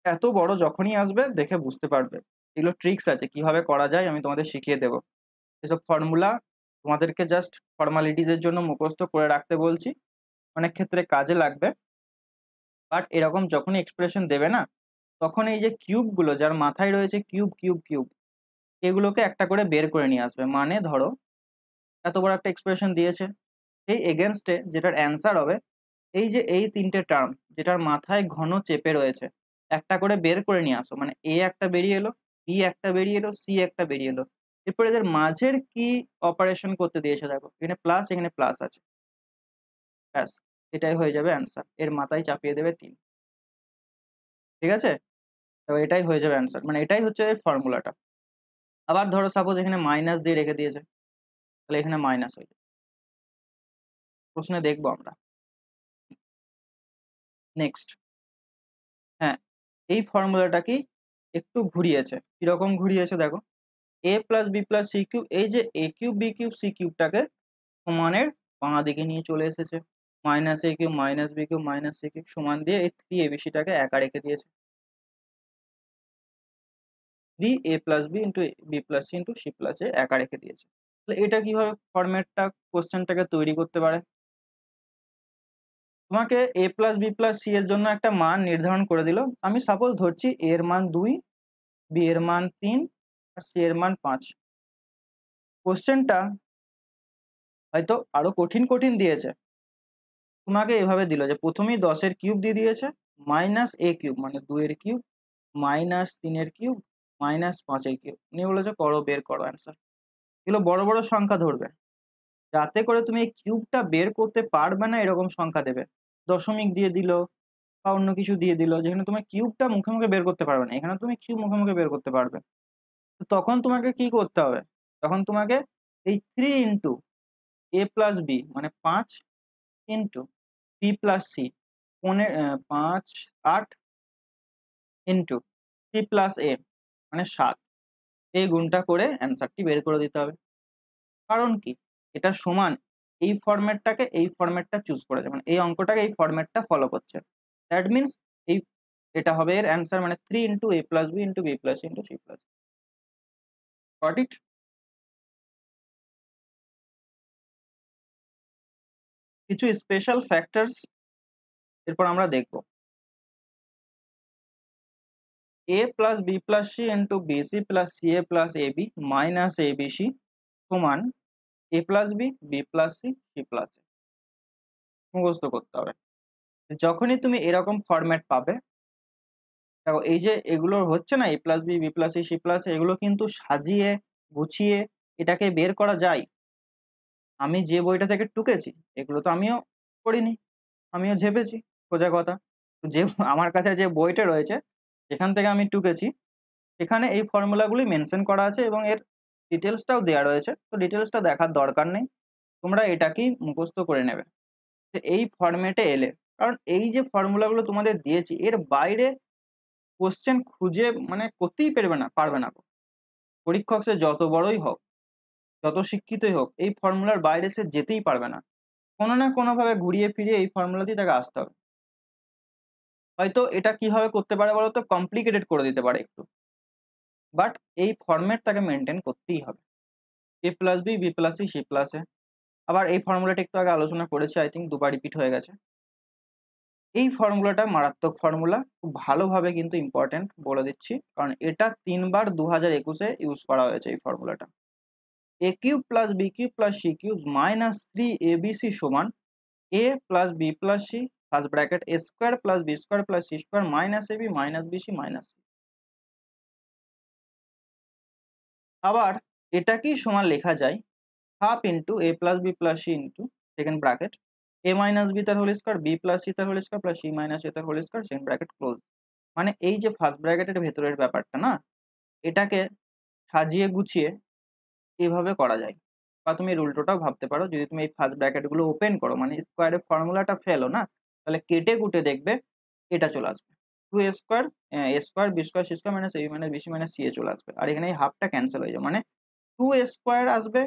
এত বড় যখনই আসবে দেখে বুঝতে পারবে, এগুলো ট্রিক্স আছে কিভাবে করা যায়, আমি তোমাদের শিখিয়ে দেবো। এসব ফর্মুলা তোমাদেরকে জাস্ট ফর্মালিটিজের জন্য মুখস্থ করে রাখতে বলছি, অনেক ক্ষেত্রে কাজে লাগবে। বাট এরকম যখনই এক্সপ্রেশন দেবে না, তখন এই যে কিউবগুলো যার মাথায় রয়েছে কিউব কিউব কিউব, এগুলোকে একটা করে বের করে নিয়ে আসবে। মানে ধরো এত বড় একটা এক্সপ্রেশন দিয়েছে, এই এগেনস্টে যেটার অ্যান্সার হবে এই যে এই তিনটে টার্ম যেটার মাথায় ঘন চেপে রয়েছে, একটা করে বের করে নিয়ে আসো। মানে এ একটা বেরিয়ে এলো, বি একটা বেরিয়ে এলো, সি একটা বেরিয়ে এলো, এরপর এদের মাঝের কি অপারেশন করতে দিয়েছে দেখো, এখানে প্লাস এখানে প্লাস আছে, ব্যাস এটাই হয়ে যাবে অ্যান্সার। এর মাথায় চাপিয়ে দেবে 3, ঠিক আছে? তো এটাই হয়ে যাবে অ্যান্সার, মানে এটাই হচ্ছে এর ফর্মুলাটা। আবার ধরো সাপোজ এখানে মাইনাস দিয়ে রেখে দিয়েছে, তাহলে এখানে মাইনাস হয়ে যাবে। প্রশ্নে দেখবো আমরা। নেক্সট, হ্যাঁ, এই ফর্মুলাটাকেই একটু ঘুরিয়েছে। কিরকম ঘুরিয়েছে দেখো, a plus B plus C cube, এই যে a cube b cube c কিউবটাকে সমানের বাঁ দিকে নিয়ে চলে এসেছে, minus a cube minus b cube minus c cube সমান দিয়ে এই 3abc-টাকে একা রেখে দিয়েছে, 3a plus B into b plus c into c plus a একা রেখে দিয়েছে। তাহলে এটা কিভাবে ফরম্যাটটা কোশ্চেনটাকে তৈরি করতে পারে? তোমাকে a plus B plus C এর জন্য একটা মান নির্ধারণ করে দিল। আমি সাপোজ ধরছি এ এর মান 2, বি এর মান 3 আর সি এর মান 5। কোশ্চেনটা হয়তো আরো কঠিন কঠিন দিয়েছে, তোমাকে এভাবে দিল যে প্রথমেই 10-এর কিউব দিয়ে দিয়েছে, মাইনাস এ কিউব মানে 2-এর কিউব, মাইনাস 3-এর কিউব, মাইনাস 5-এর কিউব, নিয়ে বলেছে করো, বের করো অ্যান্সার। এগুলো বড় বড় সংখ্যা ধরবে, যাতে করে তুমি এই কিউবটা বের করতে পারবে না এরকম সংখ্যা দেবে। দশমিক দিয়ে দিল বা অন্য কিছু দিয়ে দিল, যেখানে তুমি কিউবটা মুখে মুখে বের করতে পারবে না, এখানে তুমি কিউব মুখে মুখে বের করতে পারবে। তো তখন তোমাকে কি করতে হবে? তখন তোমাকে এই 3 ইন্টু এ প্লাস বি মানে 5 into b plus c 5 8 into c plus a মানে 7, এই গুণটা করে অ্যান্সারটি বের করে দিতে হবে। কারণ কি, এটা সমান এই ফরম্যাটটাকে এই ফরম্যাটটা চুজ করেছে, মানে এই অঙ্কটাকে এই ফরম্যাটটা ফলো করছে। দ্যাট মিনস এই এটা হবে এর অ্যান্সার, মানে 3 into A plus B into b plus into c plus. Got it? কিছু স্পেশাল ফ্যাক্টরস এরপর আমরা দেখব। A plus B plus c into b c plus c a plus A b minus a b c সমান a plus b b plus c c plus a. মুখস্থ করতে হবে। যখনই তুমি এরকম ফরম্যাট পাবে, দেখো এই যে এগুলো হচ্ছে না, a plus b b plus c c plus, এগুলো কিন্তু সাজিয়ে গুছিয়ে এটাকে বের করা যায়। আমি যে বইটা থেকে টুকেছি এগুলো তো আমিও করিনি, আমিও ঝেপেছি, সোজা কথা। তো যে আমার কাছে যে বইটা রয়েছে যেখান থেকে আমি টুকেছি, সেখানে এই ফর্মুলাগুলি মেনশন করা আছে এবং এর ডিটেলসটাও দেওয়া রয়েছে। তো ডিটেলসটা দেখার দরকার নেই, তোমরা এটাকেই মুখস্থ করে নেবে যে এই ফরম্যাটে এলে। কারণ এই যে ফর্মুলাগুলো তোমাদের দিয়েছি এর বাইরে কোশ্চেন খুঁজে মানে করতেই পারবে না। পরীক্ষক সে যত বড়ই হোক, যত শিক্ষিতই হোক, এই ফর্মুলার বাইরে সে যেতেই পারবে না। কোনো না কোনোভাবে ঘুরিয়ে ফিরিয়ে এই ফর্মুলাতেই তাকে আসতে হবে। হয়তো এটা কিভাবে করতে পারে বলো তো, কমপ্লিকেটেড করে দিতে পারে একটু, বাট এই ফর্মেট তাকে মেনটেন করতেই হবে। A plus b b plus c c plus a. আবার এই ফর্মুলাটা একটু আগে আলোচনা করেছি, আই থিঙ্ক দুবার রিপিট হয়ে গেছে। এই ফর্মুলাটা মারাত্মক ফর্মুলা, খুব ভালোভাবে কিন্তু ইম্পর্টেন্ট বলে দিচ্ছি, কারণ এটা 3বার 2021-এ ইউজ করা হয়েছে এই ফর্মুলাটা। A cube plus B cube plus C cube minus 3abc সমান a plus B plus c first bracket a square plus B square plus C square minus AB minus b c minus c. আবার এটাকেই সমান লেখা যায় half into A plus B plus c into second bracket a minus B তার whole square b plus C তার whole square plus c minus a তার whole square second bracket close. মানে এই যে ফার্স্ট ব্র্যাকেটের ভেতরের ব্যাপারটা না, এটাকে সাজিয়ে গুছিয়ে এভাবে করা যায়। বা তুমি এর উল্টোটাও ভাবতে পারো, যদি তুমি এই ফার্স্ট ব্র্যাকেটগুলো ওপেন করো মানে স্কোয়ারের ফর্মুলাটা ফেলো না, তাহলে কেটে কুটে দেখবে এটা চলে আসবে 2a² a square b square c square minus AB minus b c minus c a চলে আসবে। আর এখানে এই হাফটা ক্যান্সেল হয়ে যাবে, মানে 2a² আসবে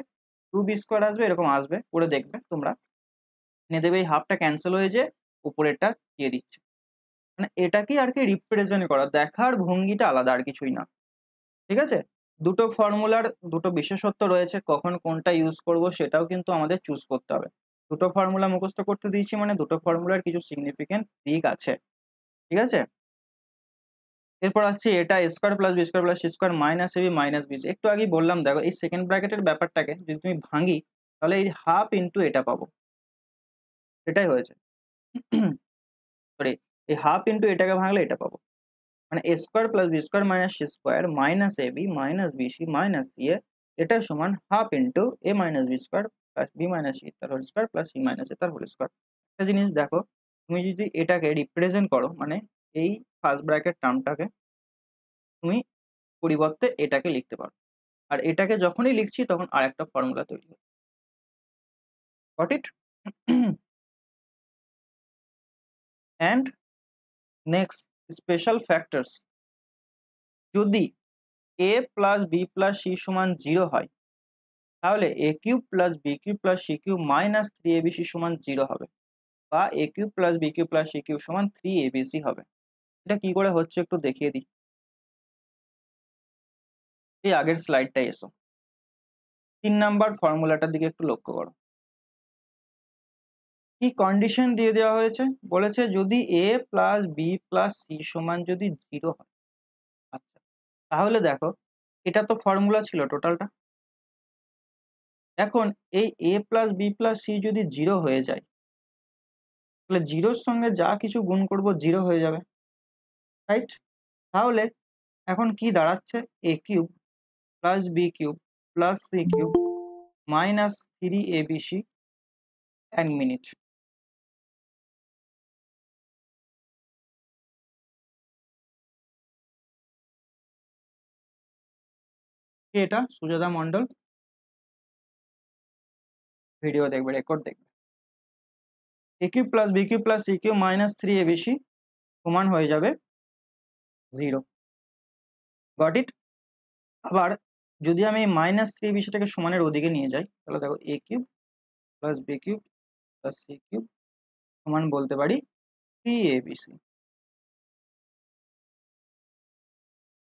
2b² আসবে, এরকম আসবে, করে দেখবে তোমরা, নিয়ে দেবে এই হাফটা ক্যান্সেল হয়ে যে উপরেরটা দিয়ে দিচ্ছে। মানে এটাকেই আর কি রিপ্রেজেন্ট করা, দেখার ভঙ্গিটা আলাদা, আর কিছুই না। ঠিক আছে? দুটো ফর্মুলার দুটো বিশেষত্ব রয়েছে, কখন কোনটা ইউজ করব সেটাও কিন্তু আমাদের চুজ করতে হবে। দুটো ফর্মুলা মুখস্থ করতে দিয়েছি মানে দুটো ফর্মুলার কিছু সিগনিফিকেন্ট দিক আছে, ঠিক আছে। এরপর আসছে এটা a square plus B square plus C square minus AB minus B. একটু আগেই বললাম, দেখো এই সেকেন্ড ব্র্যাকেটের ব্যাপারটাকে যদি তুমি ভাঙি তাহলে এই হাফ ইন্টু এটা পাবো, এটাই হয়েছে। সরি, এই হাফ ইন্টু এটাকে ভাঙলে এটা পাবো, মানে a square plus B square minus c square minus AB minus b c minus c a, এটা সমান হাফ ইন্টু এ minus b square plus b minus c তার whole square plus c minus a তার whole square. একটা জিনিস দেখো, তুমি যদি এটাকে রিপ্রেজেন্ট করো মানে এই ফার্স্ট ব্র্যাকেট টার্মটাকে তুমি পরিবর্তে এটাকে লিখতে পারো, আর এটাকে যখনই লিখছি তখন আরেকটা ফর্মুলা তৈরি হয়। Got it? And next, special factors. যদি a plus B plus C সমান 0 হয় তাহলে a cube plus B cube plus C cube minus 3abc সমান 0 হবে, বা a cube plus B cube plus C cube সমান 3abc হবে। এটা কি করে হচ্ছে একটু দেখিয়ে দিই। এই আগের স্লাইডটাই এসো, 3 নাম্বার ফর্মুলাটার দিকে একটু লক্ষ্য করো। কি কন্ডিশন দিয়ে দেওয়া হয়েছে, বলেছে যদি a plus B plus C সমান যদি 0 হয়। আচ্ছা, তাহলে দেখো এটা তো ফর্মুলা ছিল টোটালটা। এখন এই a plus B plus C যদি 0 হয়ে যায় তাহলে 0-র সঙ্গে যা কিছু গুণ করব 0 হয়ে যাবে, রাইট? তাহলে এখন কি দাঁড়াচ্ছে, a cube plus B cube plus C cube minus 3abc। 1 minute, এটা সুজাতা মণ্ডল ভিডিও দেখবে, রেকর্ড দেখবে। a cube plus B cube plus C cube minus 3abc সমান হয়ে যাবে 0। Got it? আবার যদি আমি মাইনাস 3abcটাকে সমানের ওদিকে নিয়ে যাই তাহলে দেখো a cube plus B cube plus C cube সমান বলতে পারি 3abc।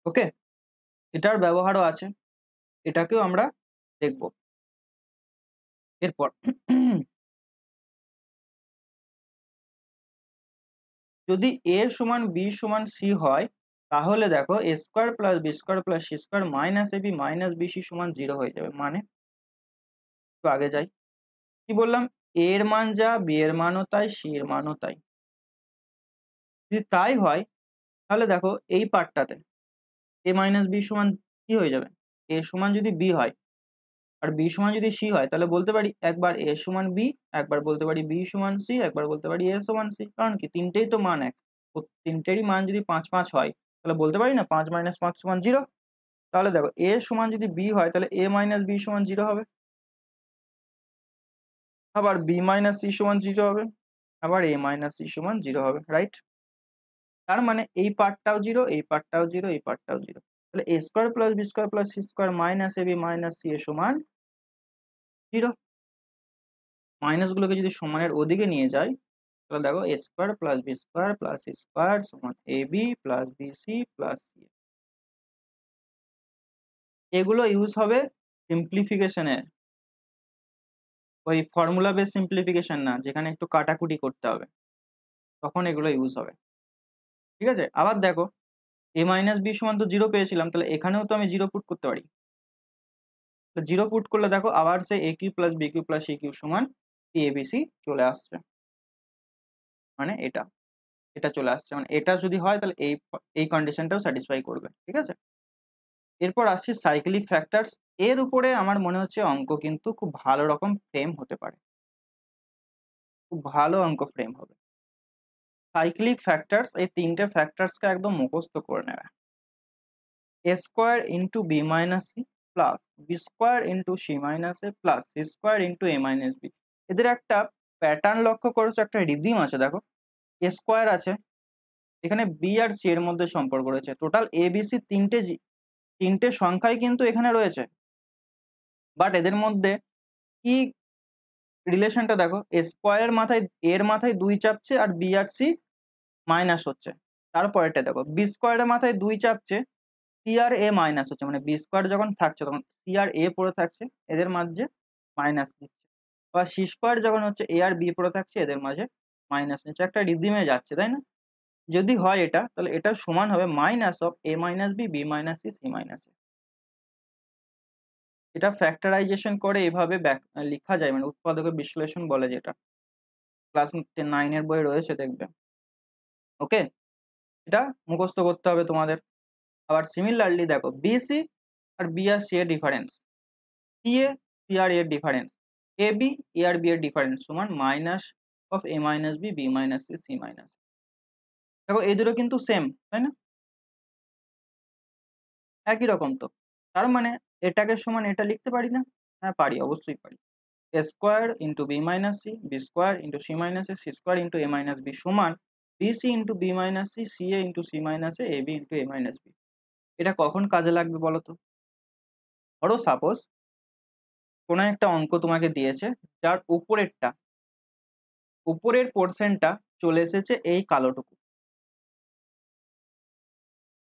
ওকে, এটার ব্যবহারও আছে, এটাকেও আমরা দেখব। এরপর যদি a সমান b সমান c হয় তাহলে দেখো a square plus B square plus C square minus AB minus BC সমান 0 হয়ে যাবে। মানে একটু আগে যাই, কি বললাম, a এর মান যা b এর মানও তাই c এর মানও তাই। যদি তাই হয় তাহলে দেখো এই পার্টটাতে a মাইনাস বি সমান কি হয়ে যাবে, a সমান যদি b হয় আর b সমান যদি c হয় তাহলে বলতে পারি একবার a সমান b, একবার বলতে পারি b সমান c, একবার বলতে পারি a সমান c। কারণ কি তিনটেই তো মান এক, তিনটেরই মান যদি 5 5 হয় তাহলে বলতে পারি না 5 মাইনাস 5 সমান 0। তাহলে দেখো a সমান যদি b হয় তাহলে a মাইনাস b সমান 0 হবে, আবার b মাইনাস c সমান 0 হবে, আবার a মাইনাস c সমান 0 হবে, রাইট? তার মানে এই পার্টটাও 0, এই পার্টটাও 0, এই পার্টটাও 0। তাহলে a square plus B square plus C square minus ab minus c A সমান 0। মাইনাস গুলোকে যদি সমানের ওদিকে নিয়ে যাই তাহলে দেখো a square plus B square plus C square সমান ab plus bc plus c। এগুলো ইউজ হবে সিম্পলিফিকেশনের, ওই ফর্মুলা বেস সিম্পলিফিকেশন না যেখানে একটু কাটাকুটি করতে হবে, তখন এগুলো ইউজ হবে, ঠিক আছে। আবার দেখো a মাইনাস বি সমান তো 0 পেয়েছিলাম, তাহলে এখানেও তো আমি 0 পুট করতে পারি। তো 0 পুট করলে দেখো আবার সে a cube plus B cube plus C cube সমান abc চলে আসছে, মানে এটা এটা চলে আসছে, মানে এটা যদি হয় তাহলে এই কন্ডিশনটাও স্যাটিসফাই করবে, ঠিক আছে। এরপর আসছে সাইক্লিক ফ্যাক্টরস। এর উপরে আমার মনে হচ্ছে অঙ্ক কিন্তু খুব ভালো রকম ফ্রেম হতে পারে, খুব ভালো অঙ্ক ফ্রেম হবে। সাইক্লিক ফ্যাক্টরস, এই তিনটে ফ্যাক্টরসকে একদম মুখস্থ করে নেবে। a square into B minus C plus B square into C minus A plus C square into A minus B. এদের একটা প্যাটার্ন লক্ষ্য করেছো, একটা রিদিম আছে দেখো। এ স্কোয়ার আছে, এখানে বি আর সি এর মধ্যে সম্পর্ক রয়েছে, টোটাল এ বি সি তিনটে সংখ্যাই কিন্তু এখানে রয়েছে, বাট এদের মধ্যে কি রিলেশনটা দেখো, এ স্কোয়ারের মাথায় এর মাথায় 2 চাপছে আর বি আর সি মাইনাস হচ্ছে। তারপরেটা দেখো বি স্কোয়ারের মাথায় 2 চাপছে, সি আর এ মাইনাস হচ্ছে, মানে বি স্কোয়ার যখন থাকছে তখন সি আর এ পড়ে থাকছে, এদের মাঝে মাইনাস দিচ্ছে। বা সি স্কোয়ার যখন হচ্ছে এ আর বি পড়ে থাকছে, এদের মাঝে মাইনাস নিচ্ছে, একটা রিদিমে যাচ্ছে, তাই না? যদি হয় এটা, তাহলে এটা সমান হবে minus of A minus B, B minus C, C minus a. এটা ফ্যাক্টরাইজেশন করে এভাবে লেখা যায়, মানে উৎপাদকের বিশ্লেষণ বলে যেটা, ক্লাস 9 এর বই রয়েছে দেখবে। ওকে, এটা মুখস্থ করতে হবে তোমাদের। আবার সিমিলারলি দেখো, বিসি আর বি আর সি এর ডিফারেন্স, সি এ সি আর এর ডিফারেন্স, এ বি এ আর বি এর ডিফারেন্স সমান minus of A minus B, B minus C, C minus. দেখো এই দুটো কিন্তু সেম, তাই না? একই রকম তো। তার মানে এটাকে সমান এটা লিখতে পারি না? হ্যাঁ পারি, অবশ্যই পারি। A square into B minus c, b square into C minus a, c square into A minus b সমান b c into B minus C, c a into C minus a, a b into A minus b. এটা কখন কাজে লাগবে বলো তো? ধরো suppose কোনো একটা অঙ্ক তোমাকে দিয়েছে, যার উপরের পোর্শনটা চলে এসেছে এই কালোটুকু,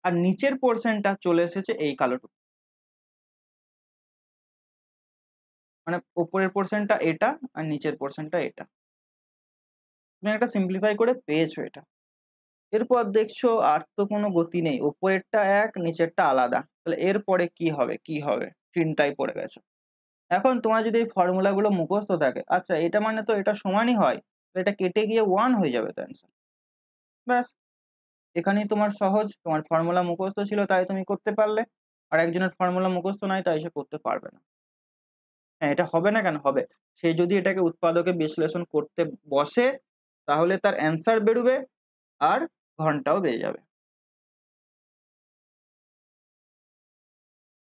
আর নিচের পোর্শনটা চলে এসেছে এই কালোটুকু। মানে উপরের পোর্শনটা এটা আর নিচের পোর্শনটা এটা। তুমি একটা সিম্পলিফাই করে পেয়েছো এটা। এরপর দেখছো আর তো কোনো গতি নেই, উপরেরটা এক নিচেরটা আলাদা, তাহলে এরপরে কি হবে কি হবে চিন্তায় পড়ে গেছে। এখন তোমার যদি এই ফর্মুলাগুলো মুখস্থ থাকে, আচ্ছা এটা মানে তো এটা সমানই হয়, তো এটা কেটে গিয়ে 1 হয়ে যাবে তো অ্যান্সার। ব্যাস, এখানেই তোমার সহজ, তোমার ফর্মুলা মুখস্থ ছিল তাই তুমি করতে পারলে, আর একজনের ফর্মুলা মুখস্থ নাই তাই সে করতে পারবে না। হ্যাঁ, এটা হবে না কেন হবে? সে যদি এটাকে উৎপাদকে বিশ্লেষণ করতে বসে, তাহলে তার অ্যান্সার বেরোবে আর ঘন্টাও বেড়ে যাবে।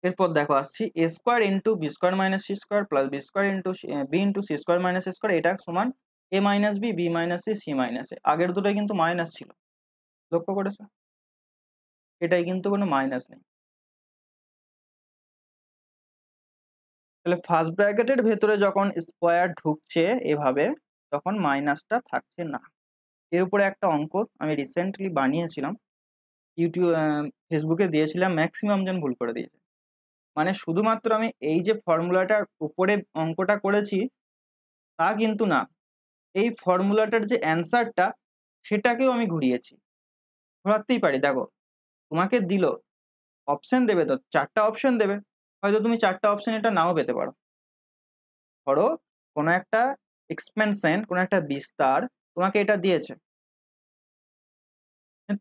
এরপর দেখো আসছি, a square into b square minus c square plus B square into b into c square minus a square, এটা সমান a minus B, B minus C, C minus a. আগের দুটোই কিন্তু মাইনাস ছিল, লক্ষ্য করেছো? এটাই কিন্তু কোনো মাইনাস নেই। তাহলে ফার্স্ট ব্র্যাকেটের ভেতরে যখন স্কোয়ার ঢুকছে এভাবে, তখন মাইনাসটা থাকছে না। এর উপরে একটা অঙ্ক আমি রিসেন্টলি বানিয়েছিলাম, ইউটিউব ফেসবুকে দিয়েছিলাম, ম্যাক্সিমাম জন ভুল করে দিয়েছে। মানে শুধুমাত্র আমি এই যে ফর্মুলাটার উপরে অঙ্কটা করেছি তা কিন্তু না, এই ফর্মুলাটার যে অ্যান্সারটা সেটাকেও আমি ঘুরিয়েছি। ঘোরাতেই পারি। দেখো তোমাকে দিল অপশন, দেবে তো 4টা অপশন দেবে, হয়তো তুমি 4টা অপশন এটা নাও পেতে পারো। ধরো কোনো একটা এক্সপেনশন, কোনো একটা বিস্তার তোমাকে এটা দিয়েছে,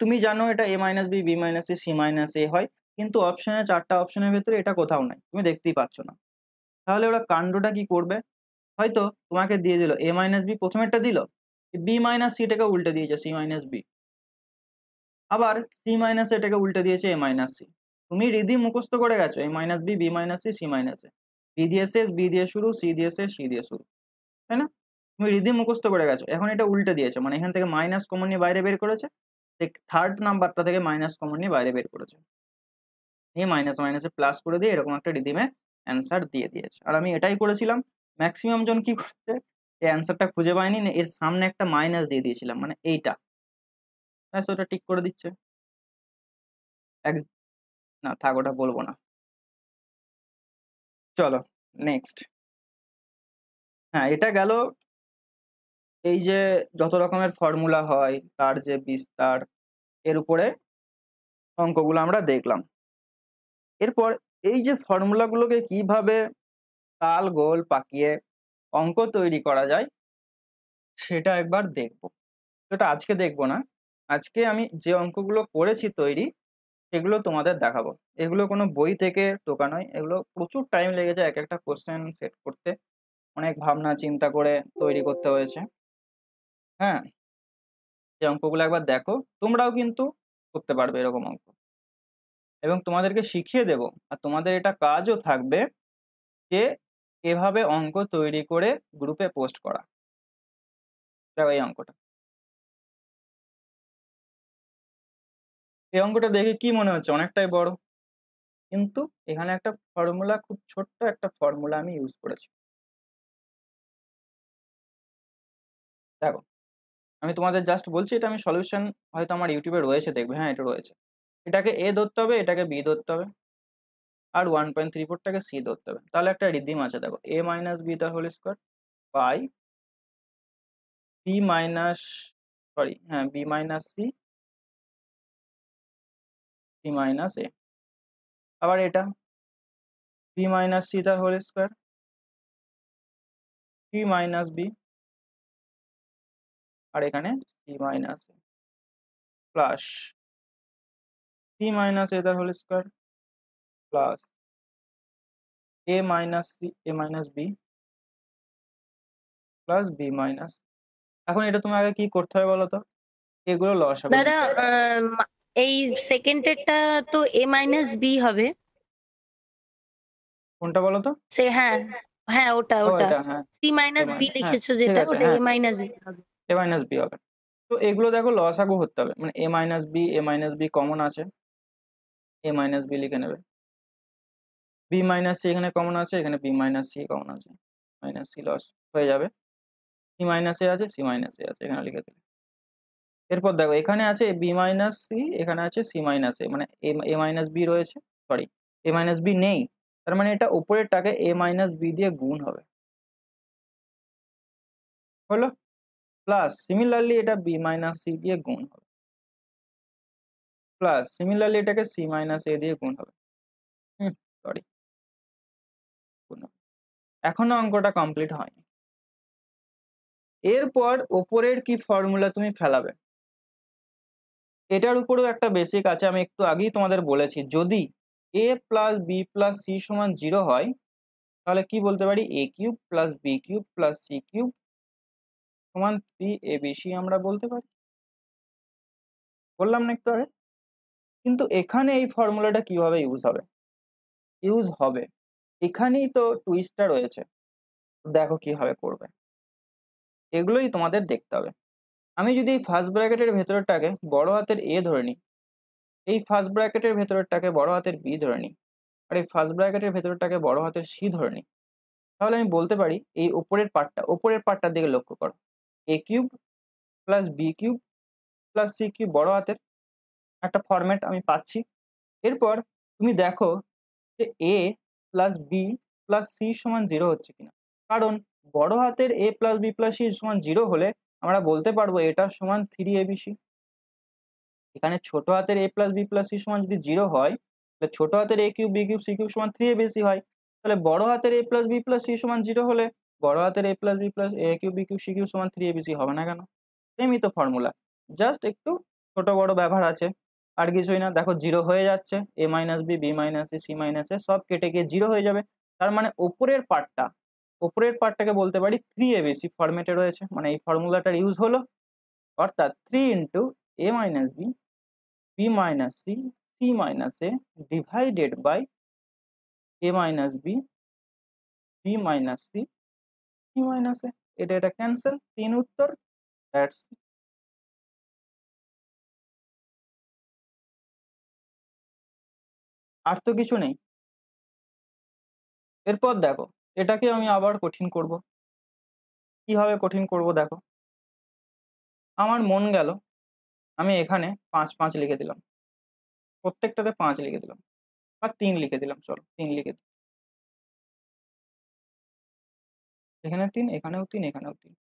তুমি জানো এটা a minus B, B minus C, C minus a হয়, কিন্তু অপশনে 4টা অপশনের ভেতরে এটা কোথাও নাই, তুমি দেখতেই পাচ্ছ না। তাহলে ওরা কাণ্ডটা কি করবে? হয়তো তোমাকে দিয়ে দিল এ মাইনাস বি, প্রথমেরটা দিল বি মাইনাস সিটাকে উল্টে দিয়েছে সি মাইনাস বি, আবার সি মাইনাস এটাকে উল্টে দিয়েছে এ মাইনাস সি। তুমি রিদি মুখস্থ করে গেছো a minus B, B minus C, C minus a, b দিয়ে শেষ, বি দিয়ে শুরু, সি দিয়ে শেষ, সি দিয়ে শুরু, তাই না? তুমি রিদি মুখস্থ করে গেছো, এখন এটা উল্টে দিয়েছে, মানে এখান থেকে মাইনাস কমন নিয়ে বাইরে বের করেছে, থার্ড নাম্বারটা থেকে মাইনাস কমন নিয়ে বাইরে বের করেছে, নিয়ে মাইনাস মাইনাসে প্লাস করে দিয়ে এরকম একটা রিদিমে অ্যান্সার দিয়ে দিয়েছে। আর আমি এটাই করেছিলাম। ম্যাক্সিমাম জন কি করছে, এই অ্যান্সারটা খুঁজে পায়নি, এর সামনে একটা মাইনাস দিয়ে দিয়েছিলাম, মানে এইটা, ব্যাস ওটা ঠিক করে দিচ্ছে। এক, না থাক ওটা বলবো না। চলো নেক্সট। হ্যাঁ, এটা গেল এই যে যত রকমের ফর্মুলা হয় তার যে বিস্তার, এর উপরে অঙ্কগুলো আমরা দেখলাম। এরপর এই যে ফর্মুলাগুলোকে কিভাবে তাল গোল পাকিয়ে অঙ্ক তৈরি করা যায় সেটা একবার দেখবো। এটা আজকে দেখবো না, আজকে আমি যে অঙ্কগুলো করেছি তৈরি সেগুলো তোমাদের দেখাবো। এগুলো কোনো বই থেকে টোকা নয়, এগুলো প্রচুর টাইম লেগেছে এক একটা কোশ্চেন সেট করতে, অনেক ভাবনা চিন্তা করে তৈরি করতে হয়েছে। হ্যাঁ, এই অঙ্কগুলো একবার দেখো, তোমরাও কিন্তু করতে পারবে এরকম অঙ্ক, এবং তোমাদেরকে শিখিয়ে দেব। আর তোমাদের এটা কাজও থাকবে যে এভাবে অঙ্ক তৈরি করে গ্রুপে পোস্ট করা। দেখো এই অঙ্কটা, এই অঙ্কটা দেখে কি মনে হচ্ছে অনেকটাই বড়, কিন্তু এখানে একটা ফর্মুলা, খুব ছোট্ট একটা ফর্মুলা আমি ইউজ করেছি। দেখো আমি তোমাদের জাস্ট বলছি, এটা আমি সলিউশন হয়তো আমার ইউটিউবে রয়েছে, দেখবে, হ্যাঁ এটা রয়েছে। এটাকে এ ধরতে হবে, এটাকে বি ধরতে হবে, আর 1.34টাকে সি ধরতে হবে। তাহলে একটা রিদিম আছে দেখো, এ মাইনাস বি তার whole square by b minus b minus C, C minus a. আবার এটা বি মাইনাস সি তার whole square, c minus b, আর এখানে c minus A plus c minus a তার whole square plus a minus c, a minus b plus b minus. এখন এটা তুমি আগে কি করতে হবে বলো তো, এগুলো লসাগু দাদা নিতে হবে। এই সেকেন্ডেরটা তো এ মাইনাস বি হবে। কোনটা বলো তো? সে হ্যাঁ, হ্যাঁ ওটা ও ওটা এটা, হ্যাঁ সি মাইনাস বি হ্যাঁ লিখেছো ঠিক যেটা, আছে, ওটা এ হ্যাঁ মাইনাস বি হবে। এ মাইনাস বি হবে। তো এগুলো দেখো লসাগু করতে হবে, মানে এ মাইনাস বি, এ মাইনাস বি কমন আছে, এ মাইনাস বি লিখে নেবে। বি মাইনাস সি এখানে কমন আছে, এখানে বি মাইনাস সি কমন আছে, মাইনাস সি লস হয়ে যাবে। সি মাইনাস এ আছে, সি মাইনাস এ আছে, এখানে লিখে দিলে। এরপর দেখো এখানে আছে বি মাইনাস সি, এখানে আছে সি মাইনাস এ, মানে এ মাইনাস বি রয়েছে, সরি এ মাইনাস বি নেই, তার মানে এটা উপরেরটাকে এ মাইনাস বি দিয়ে গুণ হবে, হলো। প্লাস সিমিলারলি এটা বি মাইনাস সি দিয়ে গুণ হবে, প্লাস সিমিলারলি এটাকে সি মাইনাস এ দিয়ে গুণ হবে। সরি, এখনো অঙ্কটা কমপ্লিট হয়নি। এরপর ওপরের কি ফর্মুলা তুমি ফেলাবে, এটার উপরেও একটা বেসিক আছে, আমি একটু আগেই তোমাদের বলেছি, যদি a plus B plus C সমান 0 হয়, তাহলে কি বলতে পারি, a cube plus B cube plus C cube সমান 3abc আমরা বলতে পারি। বললাম না একটু আগে? কিন্তু এখানে এই ফর্মুলাটা কিভাবে ইউজ হবে, এখানেই তো টুইস্টটা রয়েছে। দেখো কিভাবে করবে, এগুলোই তোমাদের দেখতে হবে। আমি যদি এই ফার্স্ট ব্র্যাকেটের ভেতরটাকে বড় হাতের এ ধরে নিই, এই ফার্স্ট ব্র্যাকেটের ভেতরটাকে বড় হাতের বি ধরে নিই, আর এই ফার্স্ট ব্র্যাকেটের ভেতরটাকে বড় হাতের সি ধরে নিই, তাহলে আমি বলতে পারি এই উপরের পার্টটার দিকে লক্ষ্য করো, a cube plus B cube plus C cube বড় হাতের একটা ফরম্যাট আমি পাচ্ছি। এরপর তুমি দেখো যে এ প্লাস বি প্লাস সি সমান 0 হচ্ছে কিনা, কারণ বড় হাতের a plus B plus C সমান 0 হলে আমরা বলতে পারবো এটা সমান 3abc। এখানে ছোট হাতের a plus B plus C সমান যদি 0 হয়, তাহলে ছোট হাতের a cube b cube c cube সমান 3abc হয়। তাহলে বড় হাতের a plus B plus C সমান 0 হলে বড় হাতের a plus B plus a cube b cube c cube সমান 3abc হবে না কেন? সেমই তো ফর্মুলা, জাস্ট একটু ছোট বড় ব্যবহার আছে, আর কিছুই না। দেখো 0 হয়ে যাচ্ছে, a minus B, B minus C, C minus a সব কেটে গিয়ে 0 হয়ে যাবে। তার মানে উপরের পার্টটাকে বলতে পারি 3abc ফরম্যাটে রয়েছে, মানে এই ফর্মুলাটার ইউজ হলো, অর্থাৎ 3 into A minus B, B minus C, C minus a divided by a minus B, B minus C, C minus a. এটা ক্যান্সেল, 3 উত্তর, দ্যাটস। আর তো কিছু নেই। এরপর দেখো এটাকে আমি আবার কঠিন করব। কিভাবে কঠিন করব দেখো, আমার মন গেল আমি এখানে 5 লিখে দিলাম, প্রত্যেকটাতে 5 লিখে দিলাম, আর 3 লিখে দিলাম, চলো 3 লিখে দিই, এখানে 3, এখানেও 3, এখানেও 3,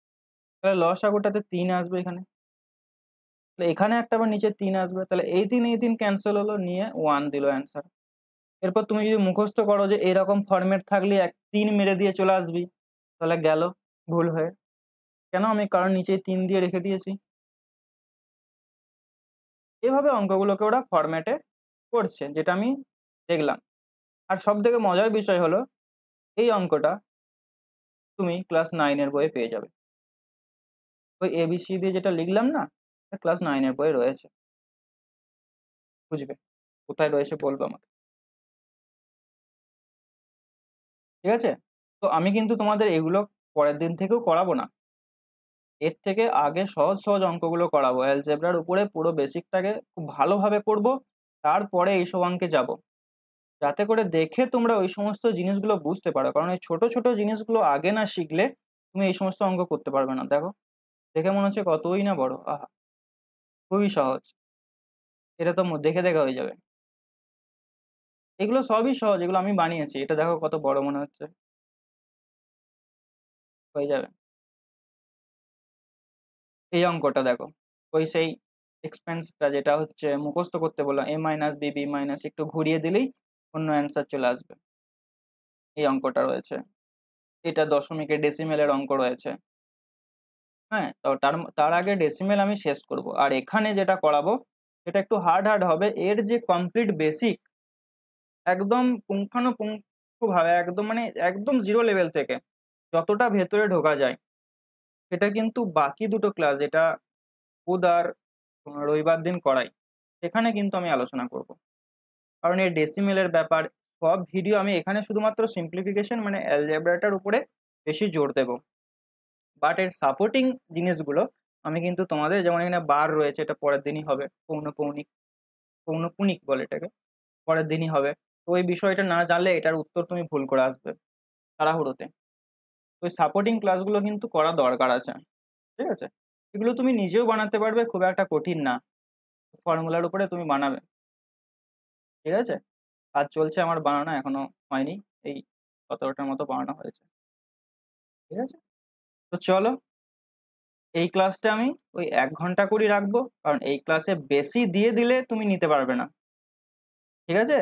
তাহলে লসাগুটাতে 3 আসবে এখানে, তাহলে এখানে একটা আবার নিচে 3 আসবে, তাহলে এই 3 ক্যান্সেল হলো, নিয়ে 1 দিল অ্যান্সার। এরপর তুমি যদি মুখস্থ করো যে এরকম ফরম্যাট থাকলে 3 মেরে দিয়ে চলে আসবি, তাহলে গেল ভুল হয়ে। কেন? আমি কারণ নিচে 3 দিয়ে রেখে দিয়েছি। এভাবে অঙ্কগুলোকে ওরা ফরম্যাটে করছে, যেটা আমি দেখলাম। আর সব থেকে মজার বিষয় হলো এই অঙ্কটা তুমি ক্লাস 9-এর বইয়ে পেয়ে যাবে। ওই এবিসি দিয়ে যেটা লিখলাম না, ক্লাস 9-এর বইয়ে রয়েছে, বুঝবে কোথায় রয়েছে বলবো আমাকে, ঠিক আছে? তো আমি কিন্তু তোমাদের এগুলো পরের দিন থেকেও করাবো না, এর থেকে আগে সহজ সহজ অঙ্কগুলো করাবো, অ্যালজেব্রার উপরে পুরো বেসিকটাকে খুব ভালোভাবে করব, তারপরে এইসব অঙ্কে যাব, যাতে করে দেখে তোমরা ওই সমস্ত জিনিসগুলো বুঝতে পারো, কারণ এই ছোট ছোট জিনিসগুলো আগে না শিখলে তুমি এই সমস্ত অঙ্ক করতে পারবে না। দেখো দেখে মনে হচ্ছে কতই না বড়, আহা খুবই সহজ। এটা তো দেখে দেখে হয়ে যাবে। এগুলো সবই সহজ, এগুলো আমি বানিয়েছি। এটা দেখো কত বড় মনে হচ্ছে, হয়ে যাবে। এই অঙ্কটা দেখো, ওই সেই এক্সপেন্সটা যেটা হচ্ছে মুখস্থ করতে বললাম, a minus B B minus, একটু ঘুরিয়ে দিলেই অন্য অ্যান্সার চলে আসবে। এই অঙ্কটা রয়েছে, এটা দশমিকের ডেসিমেলের অঙ্ক রয়েছে। হ্যাঁ, তো তার তার আগে ডেসিমেল আমি শেষ করব। আর এখানে যেটা করাবো সেটা একটু হার্ড হার্ড হবে। এর যে কমপ্লিট বেসিক, একদম পুঙ্খানুপুঙ্খভাবে, একদম মানে একদম জিরো লেভেল থেকে যতটা ভেতরে ঢোকা যায়, সেটা কিন্তু বাকি দুটো ক্লাস, যেটা বুধ আর রবিবার দিন করাই, সেখানে কিন্তু আমি আলোচনা করব। কারণ এই ডেসিমেলের ব্যাপার, সব ভিডিও আমি এখানে শুধুমাত্র সিম্পলিফিকেশন মানে অ্যালজেব্রাটার উপরে বেশি জোর দেব। বাট এর সাপোর্টিং জিনিসগুলো আমি কিন্তু তোমাদের, যেমন এখানে বার রয়েছে, এটা পরের দিনই হবে, পৌনপুনিক বলে এটাকে, পরের দিনই হবে। তো ওই বিষয়টা না জানলে এটার উত্তর তুমি ভুল করে আসবে তাড়াহুড়োতে। তো ওই সাপোর্টিং ক্লাসগুলো কিন্তু করা দরকার আছে, ঠিক আছে? এগুলো তুমি নিজেও বানাতে পারবে, খুব একটা কঠিন না। ফর্মুলার উপরে তুমি বানাবে, ঠিক আছে? কাজ চলছে আমার বানানো, এখনো হয়নি। এই 17টার মতো বানানো হয়েছে, ঠিক আছে? তো চলো, এই ক্লাসটা আমি ওই 1 ঘন্টা করে রাখবো, কারণ এই ক্লাসে বেশি দিয়ে দিলে তুমি নিতে পারবে না, ঠিক আছে?